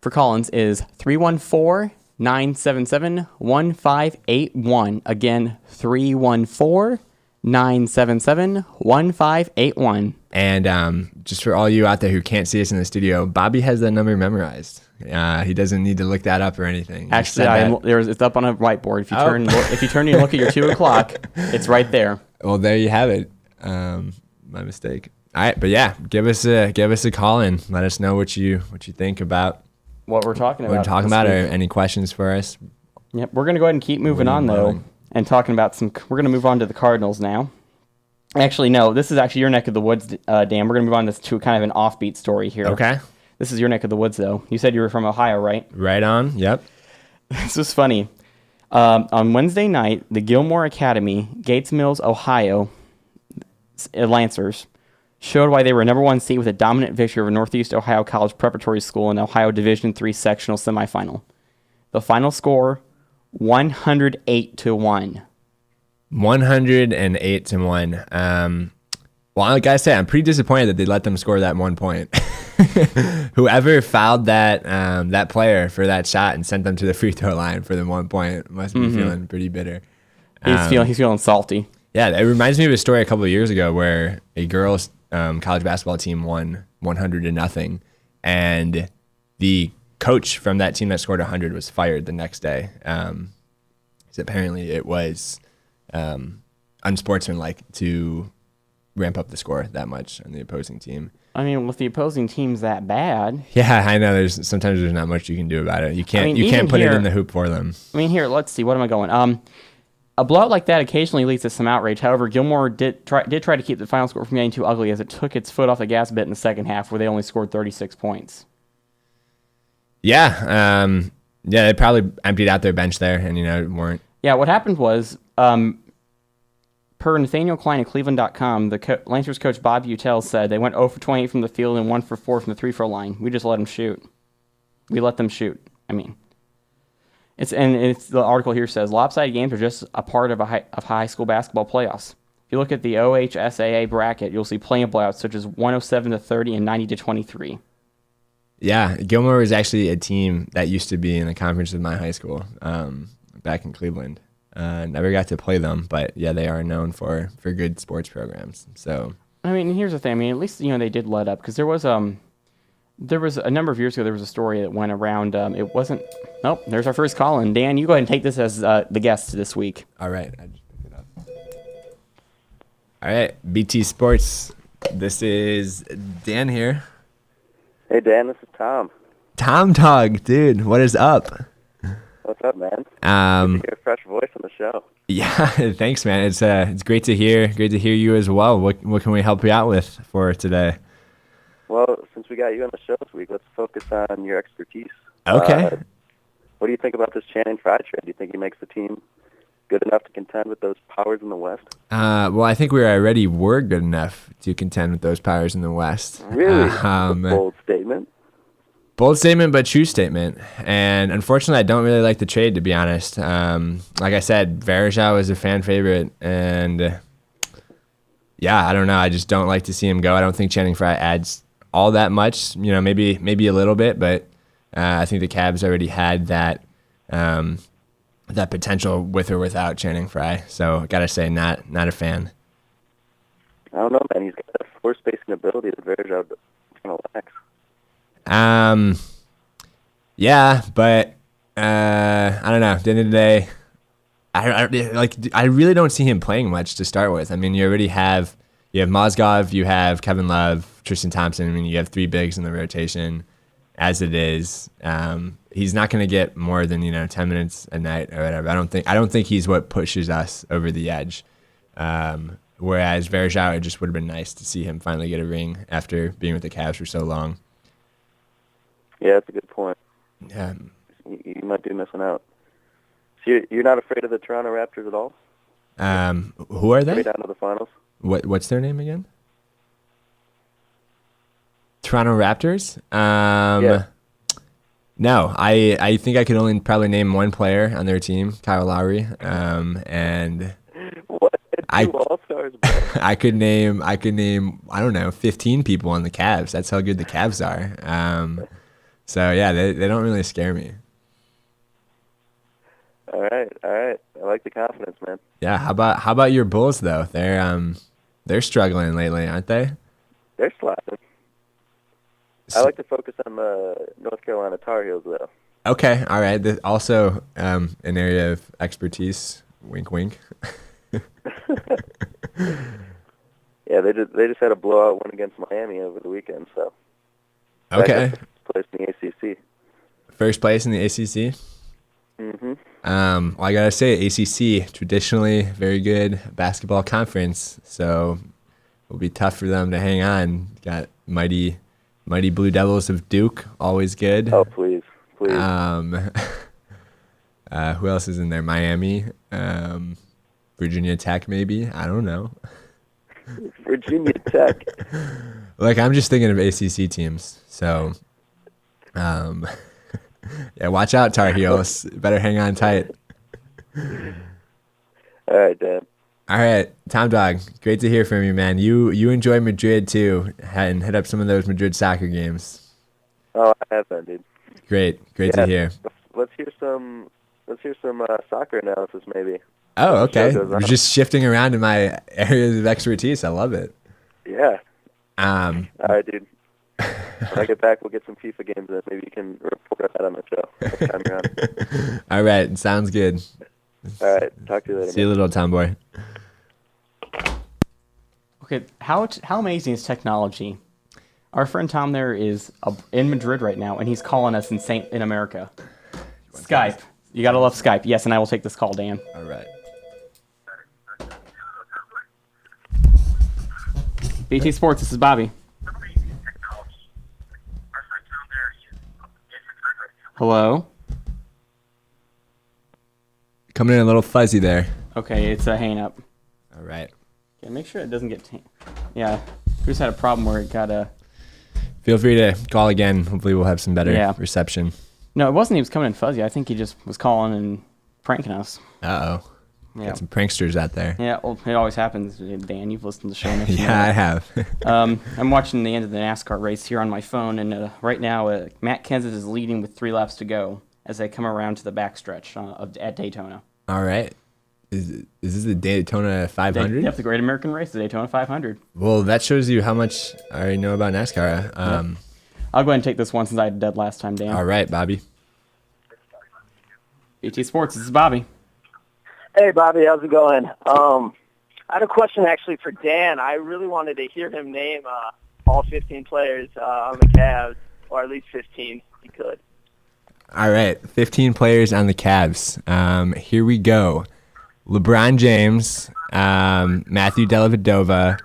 for Collins is 314-977-1581. Again, 314-977-1581. And just for all you out there who can't see us in the studio, Bobby has that number memorized. He doesn't need to look that up or anything. Actually, it's up on a whiteboard. If you turn and look at your 2 o'clock, it's right there. Well, there you have it. My mistake. All right, but yeah, give us a call in. Let us know what you think about what we're talking about. Or any questions for us. Yep, we're gonna go ahead and keep moving on though, and talking about we're gonna move on to the Cardinals now. Actually, no, this is actually your neck of the woods, Dan. We're gonna move on to kind of an offbeat story here. Okay. This is your neck of the woods though. You said you were from Ohio, right? Right on. Yep. This is funny. On Wednesday night, the Gilmore Academy, Gates Mills, Ohio, Lancers, showed why they were number one seed with a dominant victory over Northeast Ohio College Preparatory School in the Ohio Division III sectional semifinal. The final score, 108-1. 108-1. Well, like I said, I'm pretty disappointed that they let them score that 1 point. Whoever fouled that player for that shot and sent them to the free throw line for the 1 point must be feeling pretty bitter. He's feeling salty. Yeah, it reminds me of a story a couple of years ago where a girls' college basketball team won 100-0, and the coach from that team that scored 100 was fired the next day. So apparently it was unsportsmanlike to ramp up the score that much on the opposing team. I mean, with the opposing team's that bad. Yeah, I know. Sometimes there's not much you can do about it. You can't put it in the hoop for them. I mean, here, let's see. What am I going? A blowout like that occasionally leads to some outrage. However, Gilmore did try to keep the final score from getting too ugly as it took its foot off the gas a bit in the second half, where they only scored 36 points. Yeah, they probably emptied out their bench there, and weren't. Yeah, what happened was, per Nathaniel Klein at Cleveland.com, the Lancers coach Bob Utel said they went 0 for 28 from the field and 1 for 4 from the free-throw line. We just let them shoot. We let them shoot. I mean, it's the article here says lopsided games are just a part of high school basketball playoffs. If you look at the OHSAA bracket, you'll see plenty of blowouts such as 107-30 and 90-23. Yeah, Gilmore was actually a team that used to be in the conference with my high school back in Cleveland. Never got to play them, but yeah, they are known for good sports programs. So I mean, here's the thing. I mean, at least they did let up, because there was a number of years ago there was a story that went around. It wasn't. Nope. There's our first call, and Dan, you go ahead and take this as the guest this week. All right, I just picked it up. All right, BT Sports. This is Dan here. Hey Dan, this is Tom. Tom Tog, dude, what is up? What's up, man? Hear a fresh voice on the show. Yeah, thanks, man. It's great to hear. Great to hear you as well. What can we help you out with for today? Well, since we got you on the show this week, let's focus on your expertise. Okay. What do you think about this Channing Frye trade? Do you think he makes the team good enough to contend with those powers in the West? Well, I think we already were good enough to contend with those powers in the West. Really? Bold statement. Bold statement, but true statement. And unfortunately, I don't really like the trade, to be honest. Like I said, Varejao is a fan favorite, and yeah, I don't know. I just don't like to see him go. I don't think Channing Frye adds all that much. Maybe a little bit, but I think the Cavs already had that potential with or without Channing Frye. So, gotta say, not a fan. I don't know, man. He's got that floor spacing ability that Varejao kind of lacks. Yeah, but I don't know. At the end of the day, I really don't see him playing much to start with. I mean, you have Mozgov, you have Kevin Love, Tristan Thompson. I mean, you have 3 bigs in the rotation as it is. He's not going to get more than 10 minutes a night or whatever. I don't think he's what pushes us over the edge. Whereas Varejao, it just would have been nice to see him finally get a ring after being with the Cavs for so long. Yeah, that's a good point. Yeah. You might be missing out. So you're not afraid of the Toronto Raptors at all? Who are they? Way down to the finals. What's their name again? Toronto Raptors? Yeah. No, I think I could only probably name one player on their team, Kyle Lowry. And what? Two All-Stars, bro. I could name I don't know 15 people on the Cavs. That's how good the Cavs are. So yeah, they don't really scare me. All right. I like the confidence, man. Yeah, how about your Bulls though? They're struggling lately, aren't they? They're slapping. I like to focus on the North Carolina Tar Heels though. Okay, all right. Also, an area of expertise. Wink, wink. Yeah, they just had a blowout win against Miami over the weekend. So okay. First place in the ACC. First place in the ACC. Mm-hmm. Well, I gotta say, ACC traditionally very good basketball conference, so it'll be tough for them to hang on. Got mighty Blue Devils of Duke, always good. Oh, please. Who else is in there? Miami, Virginia Tech, maybe. I don't know. Virginia Tech. Like, I'm just thinking of ACC teams. So, yeah, watch out, Tar Heels. Better hang on tight. All right, Dan. All right, Tom Dog, great to hear from you, man. You enjoy Madrid too, and hit up some of those Madrid soccer games. Oh, I have been, dude. Great to hear. Let's hear some soccer analysis, maybe. Oh, okay. Show goes We're on. just shifting around in my areas of expertise. I love it. Yeah. All right, dude. When I get back, we'll get some FIFA games in. Maybe you can report on that on the show next time you're on. All right, sounds good. All right. Talk to you later. See you, little tomboy. Okay, how amazing is technology? Our friend Tom there is in Madrid right now, and he's calling us in America. Skype. You gotta love Skype. Yes, and I will take this call, Dan. All right. BT Sports, this is Bobby. Hello? Coming in a little fuzzy there. Okay, it's a hang up. All right. Okay, make sure it doesn't get... Yeah, we just had a problem where it got a... Feel free to call again. Hopefully we'll have some better Yeah. reception. No, it wasn't he was coming in fuzzy. I think he just was calling and pranking us. Uh-oh. Yeah. Got some pranksters out there. Yeah, well, it always happens. Dan, you've listened to the show. enough to know Yeah, I that. have. I'm watching the end of the NASCAR race here on my phone, and right now Matt Kenseth is leading with 3 laps to go as they come around to the backstretch at Daytona. All right. Is this the Daytona 500? Yep, the Great American Race, the Daytona 500. Well, that shows you how much I already know about NASCAR. I'll go ahead and take this one since I did last time, Dan. All right, Bobby. BT Sports, this is Bobby. Hey, Bobby, how's it going? I had a question actually for Dan. I really wanted to hear him name all 15 players on the Cavs, or at least 15 if he could. All right, 15 players on the Cavs. Here we go. LeBron James, Matthew Dellavedova,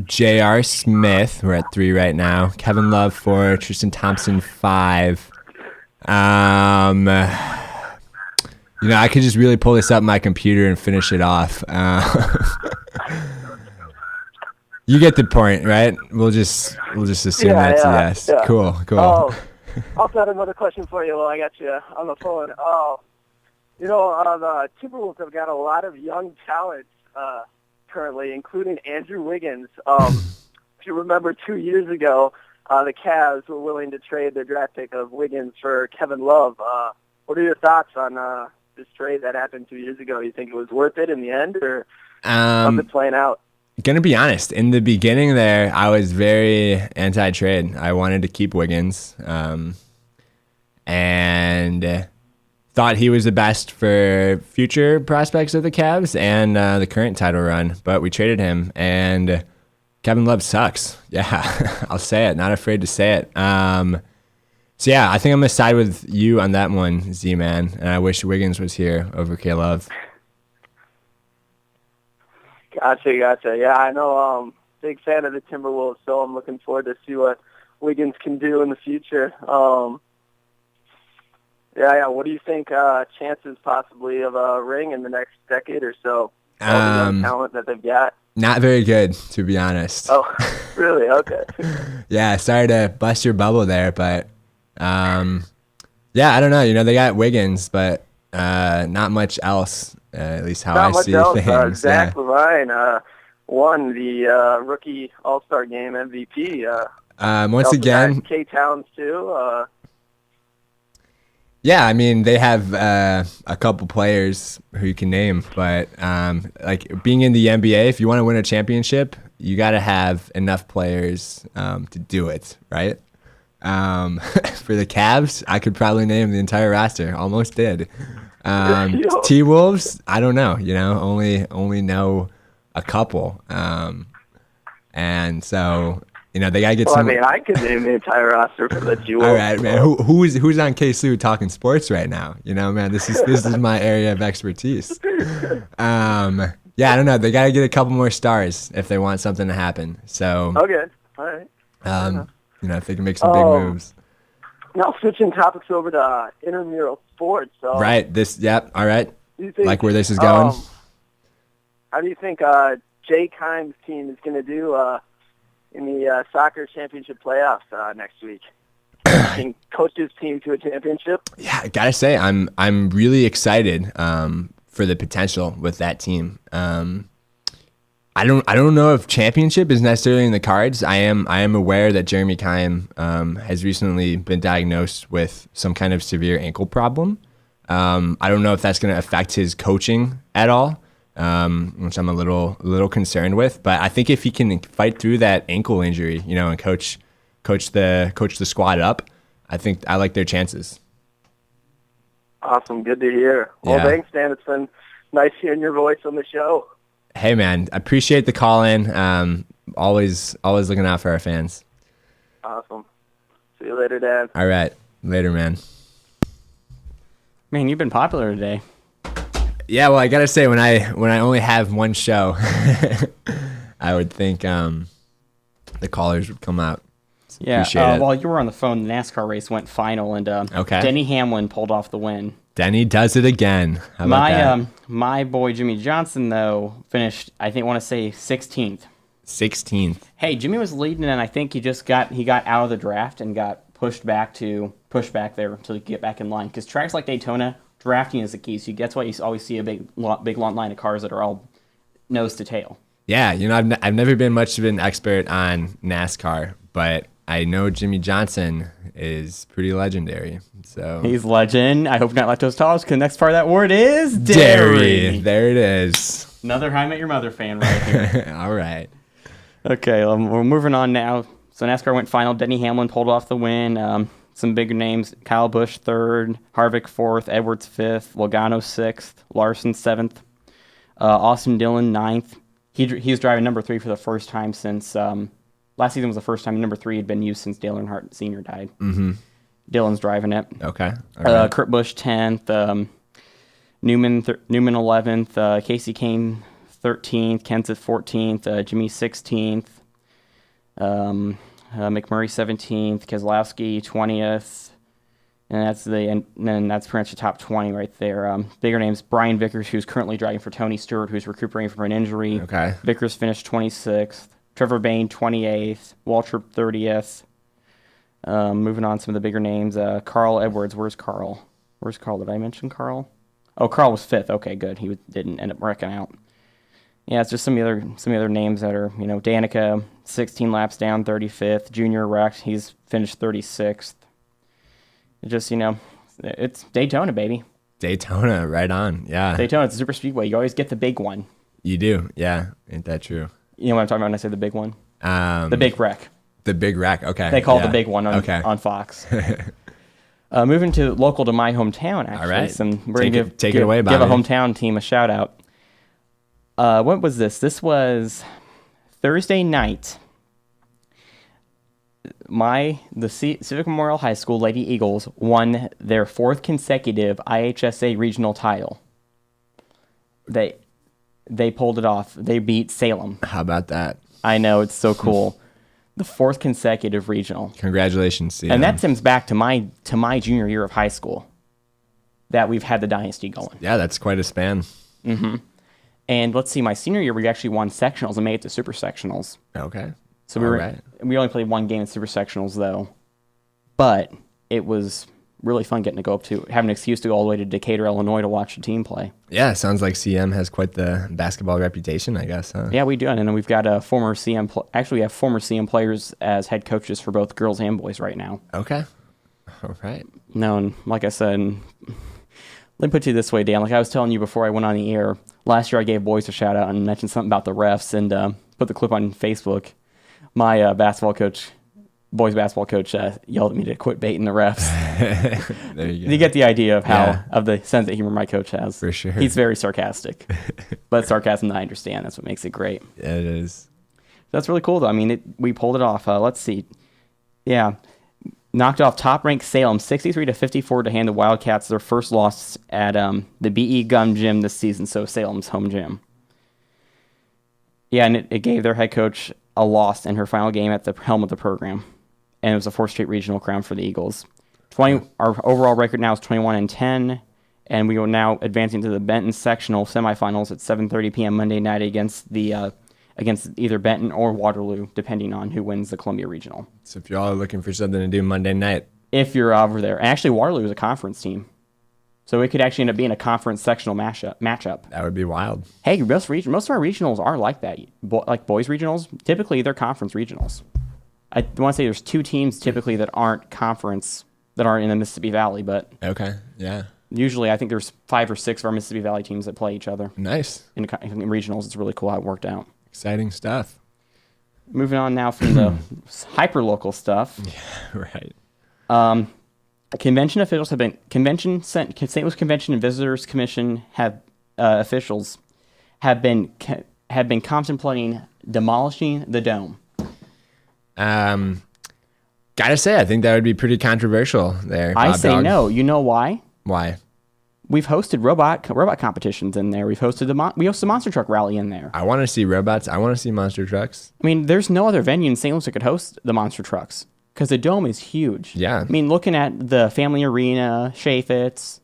J.R. Smith, we're at 3 right now. Kevin Love 4, Tristan Thompson 5. I could just really pull this up on my computer and finish it off. You get the point, right? We'll just assume that's a yes. Yeah. Cool. Oh, also had another question for you while I got you on the phone. The Timberwolves have got a lot of young talent currently, including Andrew Wiggins. If you remember 2 years ago, the Cavs were willing to trade their draft pick of Wiggins for Kevin Love. What are your thoughts on this trade that happened 2 years ago? You think it was worth it in the end, or how's it playing out? Gonna be honest, in the beginning there, I was very anti-trade. I wanted to keep Wiggins, and thought he was the best for future prospects of the Cavs and the current title run. But we traded him, and Kevin Love sucks. Yeah, I'll say it. Not afraid to say it. So yeah, I think I'm gonna side with you on that one, Z-Man. And I wish Wiggins was here over K-Love. Gotcha. Yeah, I know. Big fan of the Timberwolves, so I'm looking forward to see what Wiggins can do in the future. Yeah. What do you think chances possibly of a ring in the next decade or so? All the young talent that they've got. Not very good, to be honest. Oh, really? Okay. Yeah, sorry to bust your bubble there, but yeah, I don't know. They got Wiggins, but not much else. At least how Not I much see else. things. Zach LaVine won the rookie All-Star Game MVP. Once again, K-Towns too. yeah, I mean they have a couple players who you can name, but like being in the NBA, if you want to win a championship, you got to have enough players to do it, right? For the Cavs, I could probably name the entire roster. Almost did. T-Wolves, I don't know. Only know a couple. And so they gotta get some. I mean, I could name the entire roster for the T-Wolves. All right, man. Who's on K-Slew talking sports right now? Man, this is my area of expertise. Yeah, I don't know. They gotta get a couple more stars if they want something to happen. So Okay, all right. if they can make some big moves. Now switching topics over to intramural sports. So, Right. Yep. All right. do you think, Like where this is going? How do you think Jay Kimes' team is going to do in the soccer championship playoffs next week? Can coach his team to a championship? Yeah, I gotta say, I'm really excited for the potential with that team. I don't know if championship is necessarily in the cards. I am aware that Jeremy Kime has recently been diagnosed with some kind of severe ankle problem. I don't know if that's going to affect his coaching at all, which I'm a little concerned with. But I think if he can fight through that ankle injury, and coach the squad up, I think I like their chances. Awesome. Good to hear. Well, Yeah. thanks, Dan. It's been nice hearing your voice on the show. Hey man, I appreciate the call in. Always looking out for our fans. Awesome. See you later, Dan. All right, later, man. Man, you've been popular today. Yeah, well, I gotta say, when I only have one show, I would think the callers would come out. Yeah. Appreciate it. While you were on the phone, the NASCAR race went final, and Okay. Denny Hamlin pulled off the win. Denny does it again. How about that? My boy Jimmy Johnson though finished, I want to say 16th. 16th. Hey, Jimmy was leading, and I think he got out of the draft and got pushed back there to get back in line. Because tracks like Daytona, drafting is the key. So that's why you always see a big long line of cars that are all nose to tail. Yeah, I've never been much of an expert on NASCAR, but I know Jimmy Johnson is pretty legendary. So He's legend. I hope not lactose tolerant, because the next part of that word is dairy. There it is. Another How I Met Your Mother fan right here. All right. Okay, we're moving on now. So NASCAR went final. Denny Hamlin pulled off the win. Some bigger names: Kyle Busch 3rd, Harvick 4th, Edwards 5th, Logano 6th, Larson 7th, Austin Dillon 9th. He was driving number 3 for the first time since last season was the first time number 3 had been used since Dale Earnhardt Sr. died. Mm-hmm. Dillon's driving it. Okay. All right. Kurt Busch 10th, Newman 11th, Casey Kane 13th, Kenseth 14th, Jimmy 16th, McMurray 17th, Keselowski 20th, and that's pretty much the top 20 right there. Bigger names: Brian Vickers, who's currently driving for Tony Stewart, who's recuperating from an injury. Okay. Vickers finished 26th. Trevor Bayne 28th. Waltrip 30th. Moving on, some of the bigger names: Carl Edwards. Where's Carl? Did I mention Carl? Oh, Carl was 5th. Okay, good. He didn't end up wrecking out. Yeah, it's just some of the other names that are, Danica, 16 laps down, 35th. Junior wrecked. He's finished 36th. It just, it's Daytona, baby. Daytona, right on. Yeah. Daytona, it's a super speedway. You always get the big one. You do. Yeah. Ain't that true? You know what I'm talking about when I say the big one? The big wreck. The big wreck. Okay. They call it yeah. the big one on Fox. Moving to local to my hometown, actually. All right. We're gonna take it away, give a Bobby. hometown team a shout out. What was this? This was Thursday night. The Civic Memorial High School Lady Eagles won their 4th consecutive IHSA regional title. They pulled it off. They beat Salem. How about that? I know, it's so cool. The 4th consecutive regional. Congratulations, CM. And that stems back to my junior year of high school that we've had the dynasty going. Yeah, that's quite a span. Mm-hmm. And let's see, my senior year, we actually won sectionals and made it to super sectionals. Okay. So All we only played one game in super sectionals, though. But it was really fun getting to go have an excuse to go all the way to Decatur, Illinois to watch the team play. Yeah, sounds like CM has quite the basketball reputation, I guess, huh? Yeah, we do. And then we've got former CM players as head coaches for both girls and boys right now. Okay. All right. No, and like I said, let me put it this way, Dan. Like I was telling you before I went on the air, last year I gave boys a shout out and mentioned something about the refs and put the clip on Facebook. My boys basketball coach, yelled at me to quit baiting the refs. There you go. You get the idea of Yeah. of the sense of humor my coach has. For sure. He's very sarcastic, but sarcasm that I understand. That's what makes it great. Yeah, it is. That's really cool, though. I mean, we pulled it off. Let's see. Yeah. Knocked off top-ranked Salem 63-54 to hand the Wildcats their first loss at the BE Gum Gym this season, so Salem's home gym. Yeah, and it gave their head coach a loss in her final game at the helm of the program. And it was a 4th straight regional crown for the Eagles. Our overall record now is 21-10, and we are now advancing to the Benton sectional semifinals at 7:30 p.m. Monday night against either Benton or Waterloo, depending on who wins the Columbia Regional. So if y'all are looking for something to do Monday night, If you're over there, and actually Waterloo is a conference team, so it could actually end up being a conference sectional matchup. that would be wild. Hey, most of our regionals are like that. Like boys regionals, typically they're conference regionals. I want to say there's 2 teams typically that aren't conference, that aren't in the Mississippi Valley, but Okay, yeah. usually I think there's 5 or 6 of our Mississippi Valley teams that play each other. Nice. In regionals, it's really cool how it worked out. Exciting stuff. Moving on now from the hyper-local stuff. Right. Convention officials have been St. Louis Convention and Visitors Commission officials have been contemplating demolishing the dome. Gotta say, I think that would be pretty controversial there. I Bob say Dog. no. You know why? Why? We've hosted robot competitions in there. We hosted the Monster Truck Rally in there. I want to see robots. I want to see monster trucks. I mean, there's no other venue in St. Louis that could host the Monster Trucks because the dome is huge. Yeah. I mean, looking at the Family Arena, Chaffetz,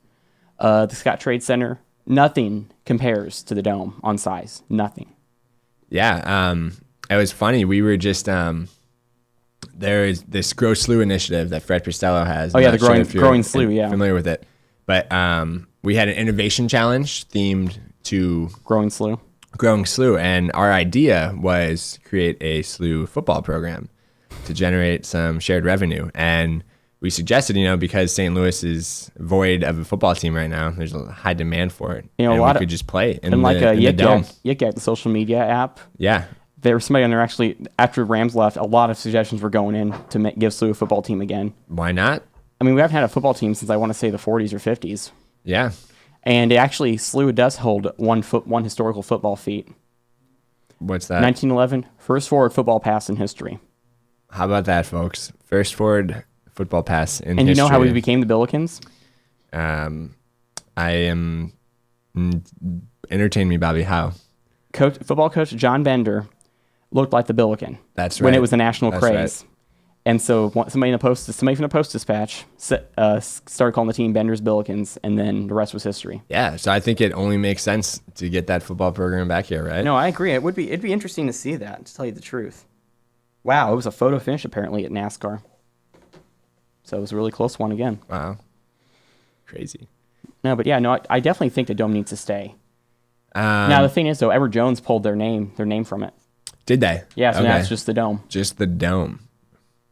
the Scott Trade Center, nothing compares to the dome on size. Nothing. Yeah. It was funny. We were just there is this Grow Slew initiative that Fred Pistello has. Oh yeah, I'm the not sure if you're growing slew. Yeah, familiar with it. But we had an innovation challenge themed to growing slew. growing slew, and our idea was create a slew football program to generate some shared revenue. And we suggested, because St. Louis is void of a football team right now, there's a high demand for it. A and lot we of, could just play in and like the dome. Yik Yak, the social media app. Yeah. There was somebody on there actually after Rams left. A lot of suggestions were going in to give SLU a football team again. Why not? I mean, we haven't had a football team since I want to say the 40s or 50s. Yeah. And actually, SLU does hold one historical football feat. What's that? 1911, first forward football pass in history. How about that, folks? First forward football pass in And history. you know how we became the Billikens? I am... Entertain me, Bobby. How? Football coach John Bender looked like the Billiken. That's right. When it was a national That's craze. right. And so somebody from the Post Dispatch started calling the team Bender's Billikens, and then the rest was history. Yeah, so I think it only makes sense to get that football program back here, right? No, I agree. It'd be interesting to see that, to tell you the truth. Wow, it was a photo finish apparently at NASCAR. So it was a really close one again. Wow. Crazy. No, but yeah, no, I definitely think the dome needs to stay. Now the thing is though, Edward Jones pulled their name from it. Did they? Yeah, so now Okay. it's just the dome. Just the dome.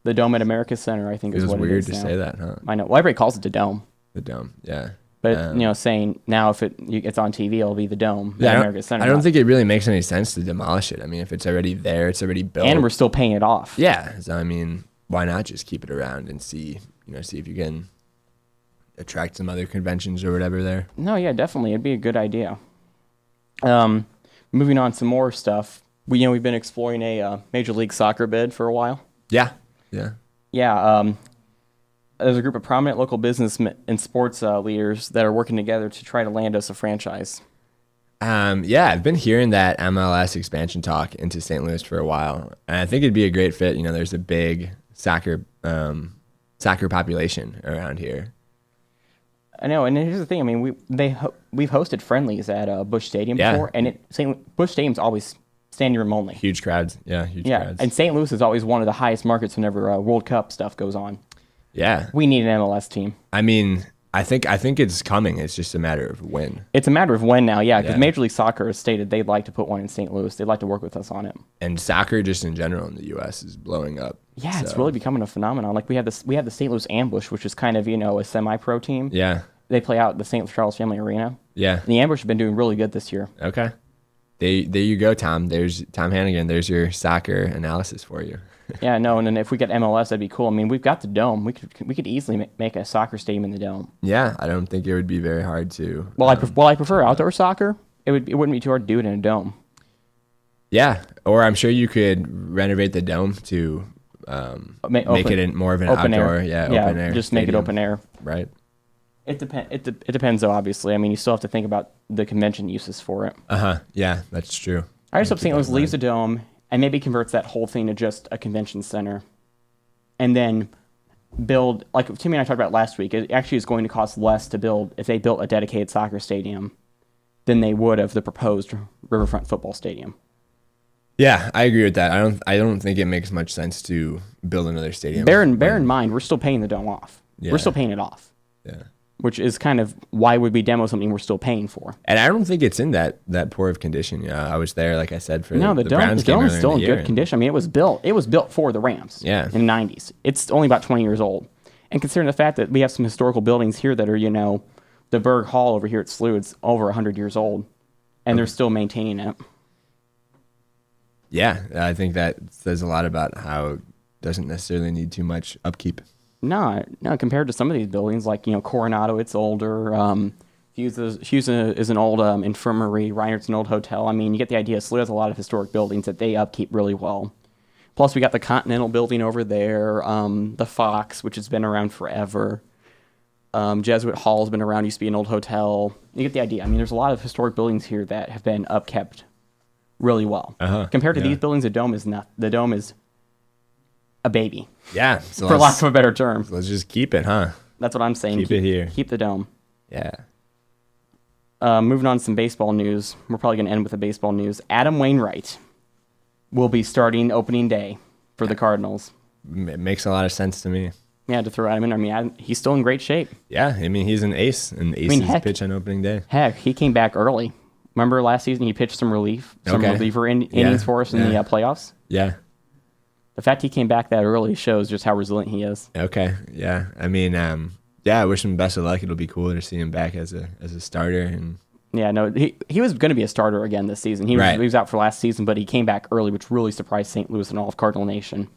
The dome at America Center, I think, is Feels what it weird is to now. say that, huh? I know. Well, everybody calls it the dome. The dome, yeah. But saying now if it's on TV, it'll be the dome Yeah, at I America Center. don't think it really makes any sense to demolish it. I mean, if it's already there, it's already built. and we're still paying it off. Yeah, so I mean, why not just keep it around and see if you can attract some other conventions or whatever there. No, yeah, definitely, it'd be a good idea. Moving on to more stuff. We've been exploring a Major League Soccer bid for a while. Yeah, yeah. Yeah, there's a group of prominent local business and sports leaders that are working together to try to land us a franchise. Yeah, I've been hearing that MLS expansion talk into St. Louis for a while, and I think it'd be a great fit. There's a big soccer population around here. I know, and here's the thing. I mean, we've hosted friendlies at Busch Stadium before, and Busch Stadium's always standing room only. Huge crowds, yeah, huge crowds. And St. Louis is always one of the highest markets whenever World Cup stuff goes on. Yeah, We need an MLS team. I mean, I think it's coming. It's just a matter of when. It's a matter of when now, yeah, because Yeah. Major League Soccer has stated they'd like to put one in St. Louis. They'd like to work with us on it. And soccer, just in general, in the U.S. is blowing up. Yeah, it's So, really becoming a phenomenon. Like we have the St. Louis Ambush, which is kind of a semi-pro team. Yeah, They play out at the St. Charles Family Arena. yeah. And the Ambush have been doing really good this year. Okay. There you go, Tom. There's Tom Hannigan. There's your soccer analysis for you. Yeah, no, and then if we get MLS, that'd be cool. I mean, we've got the dome. We could easily make a soccer stadium in the dome. Yeah, I don't think it would be very hard to. Well, I prefer outdoor soccer. It wouldn't be too hard to do it in a dome. Yeah, or I'm sure you could renovate the dome to make it more of an open outdoor, air. open air. Just make it stadium. open air. Right. It depends though. Obviously, I mean, you still have to think about the convention uses for it. Yeah, that's true. I just hope St. Louis leaves the dome and maybe converts that whole thing to just a convention center, and then build, like Timmy and I talked about last week, it actually is going to cost less to build if they built a dedicated soccer stadium than they would of the proposed Riverfront football stadium. Yeah, I agree with that. I don't think it makes much sense to build another stadium. Bear in mind, we're still paying the dome off. Yeah. We're still paying it off. Yeah. Which is kind of why would we demo something we're still paying for? And I don't think it's in that poor of condition. Yeah, I was there, like I said, for No, the Browns dome game is earlier still in in the good year. condition. I mean, it was built for the Rams. Yeah. In the 90s. It's only about 20 years old. And considering the fact that we have some historical buildings here that are, the Berg Hall over here at SLU, it's over 100 years old, and they're still maintaining it. Yeah, I think that says a lot about how it doesn't necessarily need too much upkeep. No, compared to some of these buildings, like, Coronado, it's older. Hughes is an old infirmary. Reinert's an old hotel. I mean, you get the idea. SLU has a lot of historic buildings that they upkeep really well. Plus, we got the Continental building over there, the Fox, which has been around forever. Jesuit Hall has been around, used to be an old hotel. You get the idea. I mean, there's a lot of historic buildings here that have been upkept really well. Compared to these buildings, the dome is a baby. Yeah, so for lack of a better term. let's just keep it, huh? That's what I'm saying. Keep it here. Keep the dome. Yeah. Moving on to some baseball news. We're probably going to end with the baseball news. Adam Wainwright will be starting opening day for the Cardinals. It makes a lot of sense to me. Yeah, to throw Adam in. I mean, he's still in great shape. Yeah, I mean, he's an ace, and aces pitch on opening day. Heck, he came back early. Remember last season he pitched some reliever innings for us in the playoffs? Yeah. The fact he came back that early shows just how resilient he is. Okay, yeah. I mean, I wish him best of luck. It'll be cool to see him back as a starter. And yeah, no, he was going to be a starter again this season. He was out for last season, but he came back early, which really surprised St. Louis and all of Cardinal Nation.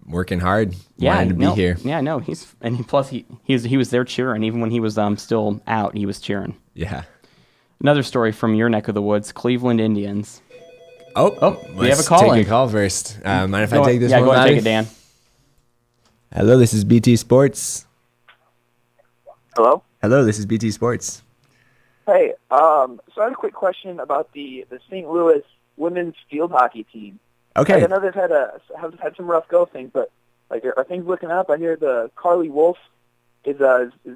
Working hard, Yeah, wanted to be here. Yeah, no, he was there cheering. Even when he was still out, he was cheering. Yeah. Another story from your neck of the woods, Cleveland Indians. Oh, we have a call Take in. a call first. Mind if I take this yeah, one? go ahead and Bobby? take it, Dan. Hello, this is BT Sports. Hello? Hello, this is BT Sports. Hey, so I had a quick question about the St. Louis women's field hockey team. Okay. Like, I know they've had some rough go things, but like, are things looking up? I hear the Carly Wolf is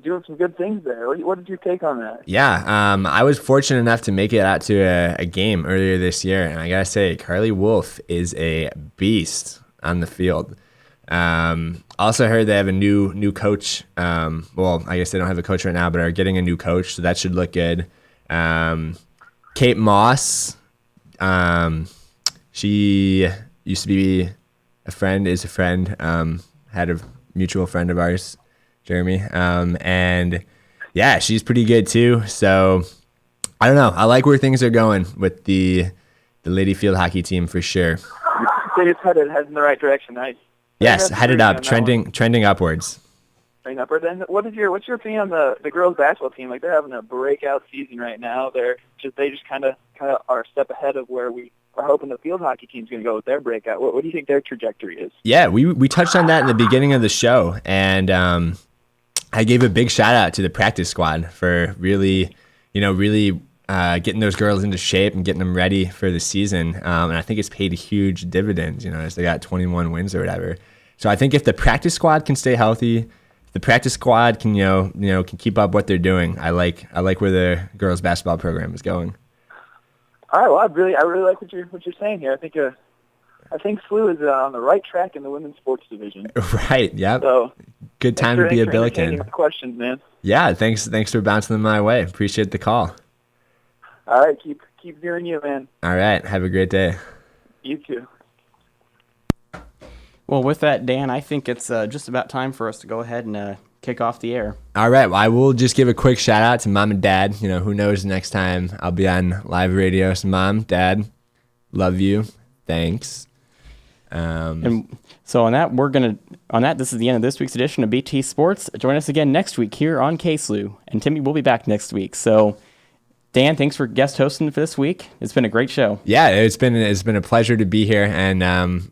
doing some good things there. What did you take on that? Yeah, I was fortunate enough to make it out to a game earlier this year, and I gotta say, Carly Wolf is a beast on the field. Also heard they have a new coach. Well, I guess they don't have a coach right now, but are getting a new coach, so that should look good. Kate Moss, she used to be is a friend, had a mutual friend of ours, Jeremy, and yeah, she's pretty good too. So I don't know. I like where things are going with the lady field hockey team for sure. They just headed in the right direction. Nice. Yes, headed up, trending upwards. Trending upwards. And what's your opinion on the girls basketball team? Like, they're having a breakout season right now. They just kind of are a step ahead of where we are hoping the field hockey team's going to go with their breakout. What do you think their trajectory is? Yeah, we touched on that in the beginning of the show, and I gave a big shout out to the practice squad for really getting those girls into shape and getting them ready for the season. And I think it's paid huge dividends, as they got 21 wins or whatever. So I think if the practice squad can stay healthy, if the practice squad can can keep up what they're doing, I like where the girls basketball program is going. All right, well, I really like what you're saying here. I think SLU is on the right track in the women's sports division. Right. Yep. So good time to be a Billiken. My questions, man. Yeah. Thanks for bouncing them my way. Appreciate the call. All right, keep doing you, man. All right, have a great day. You too. Well, with that, Dan, I think it's just about time for us to go ahead and kick off the air. All right, well, I will just give a quick shout out to Mom and Dad. Who knows next time I'll be on live radio. So Mom, Dad, love you. Thanks. And so on that, this is the end of this week's edition of BT Sports. Join us again next week here on KSLU, and Timmy will be back next week. So, Dan, thanks for guest hosting for this week. It's been a great show. Yeah, it's been a pleasure to be here, and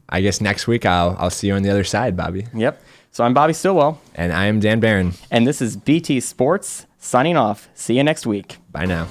I guess next week I'll see you on the other side, Bobby. Yep. So I'm Bobby Stillwell, and I am Dan Barron, and this is BT Sports signing off. See you next week. Bye now.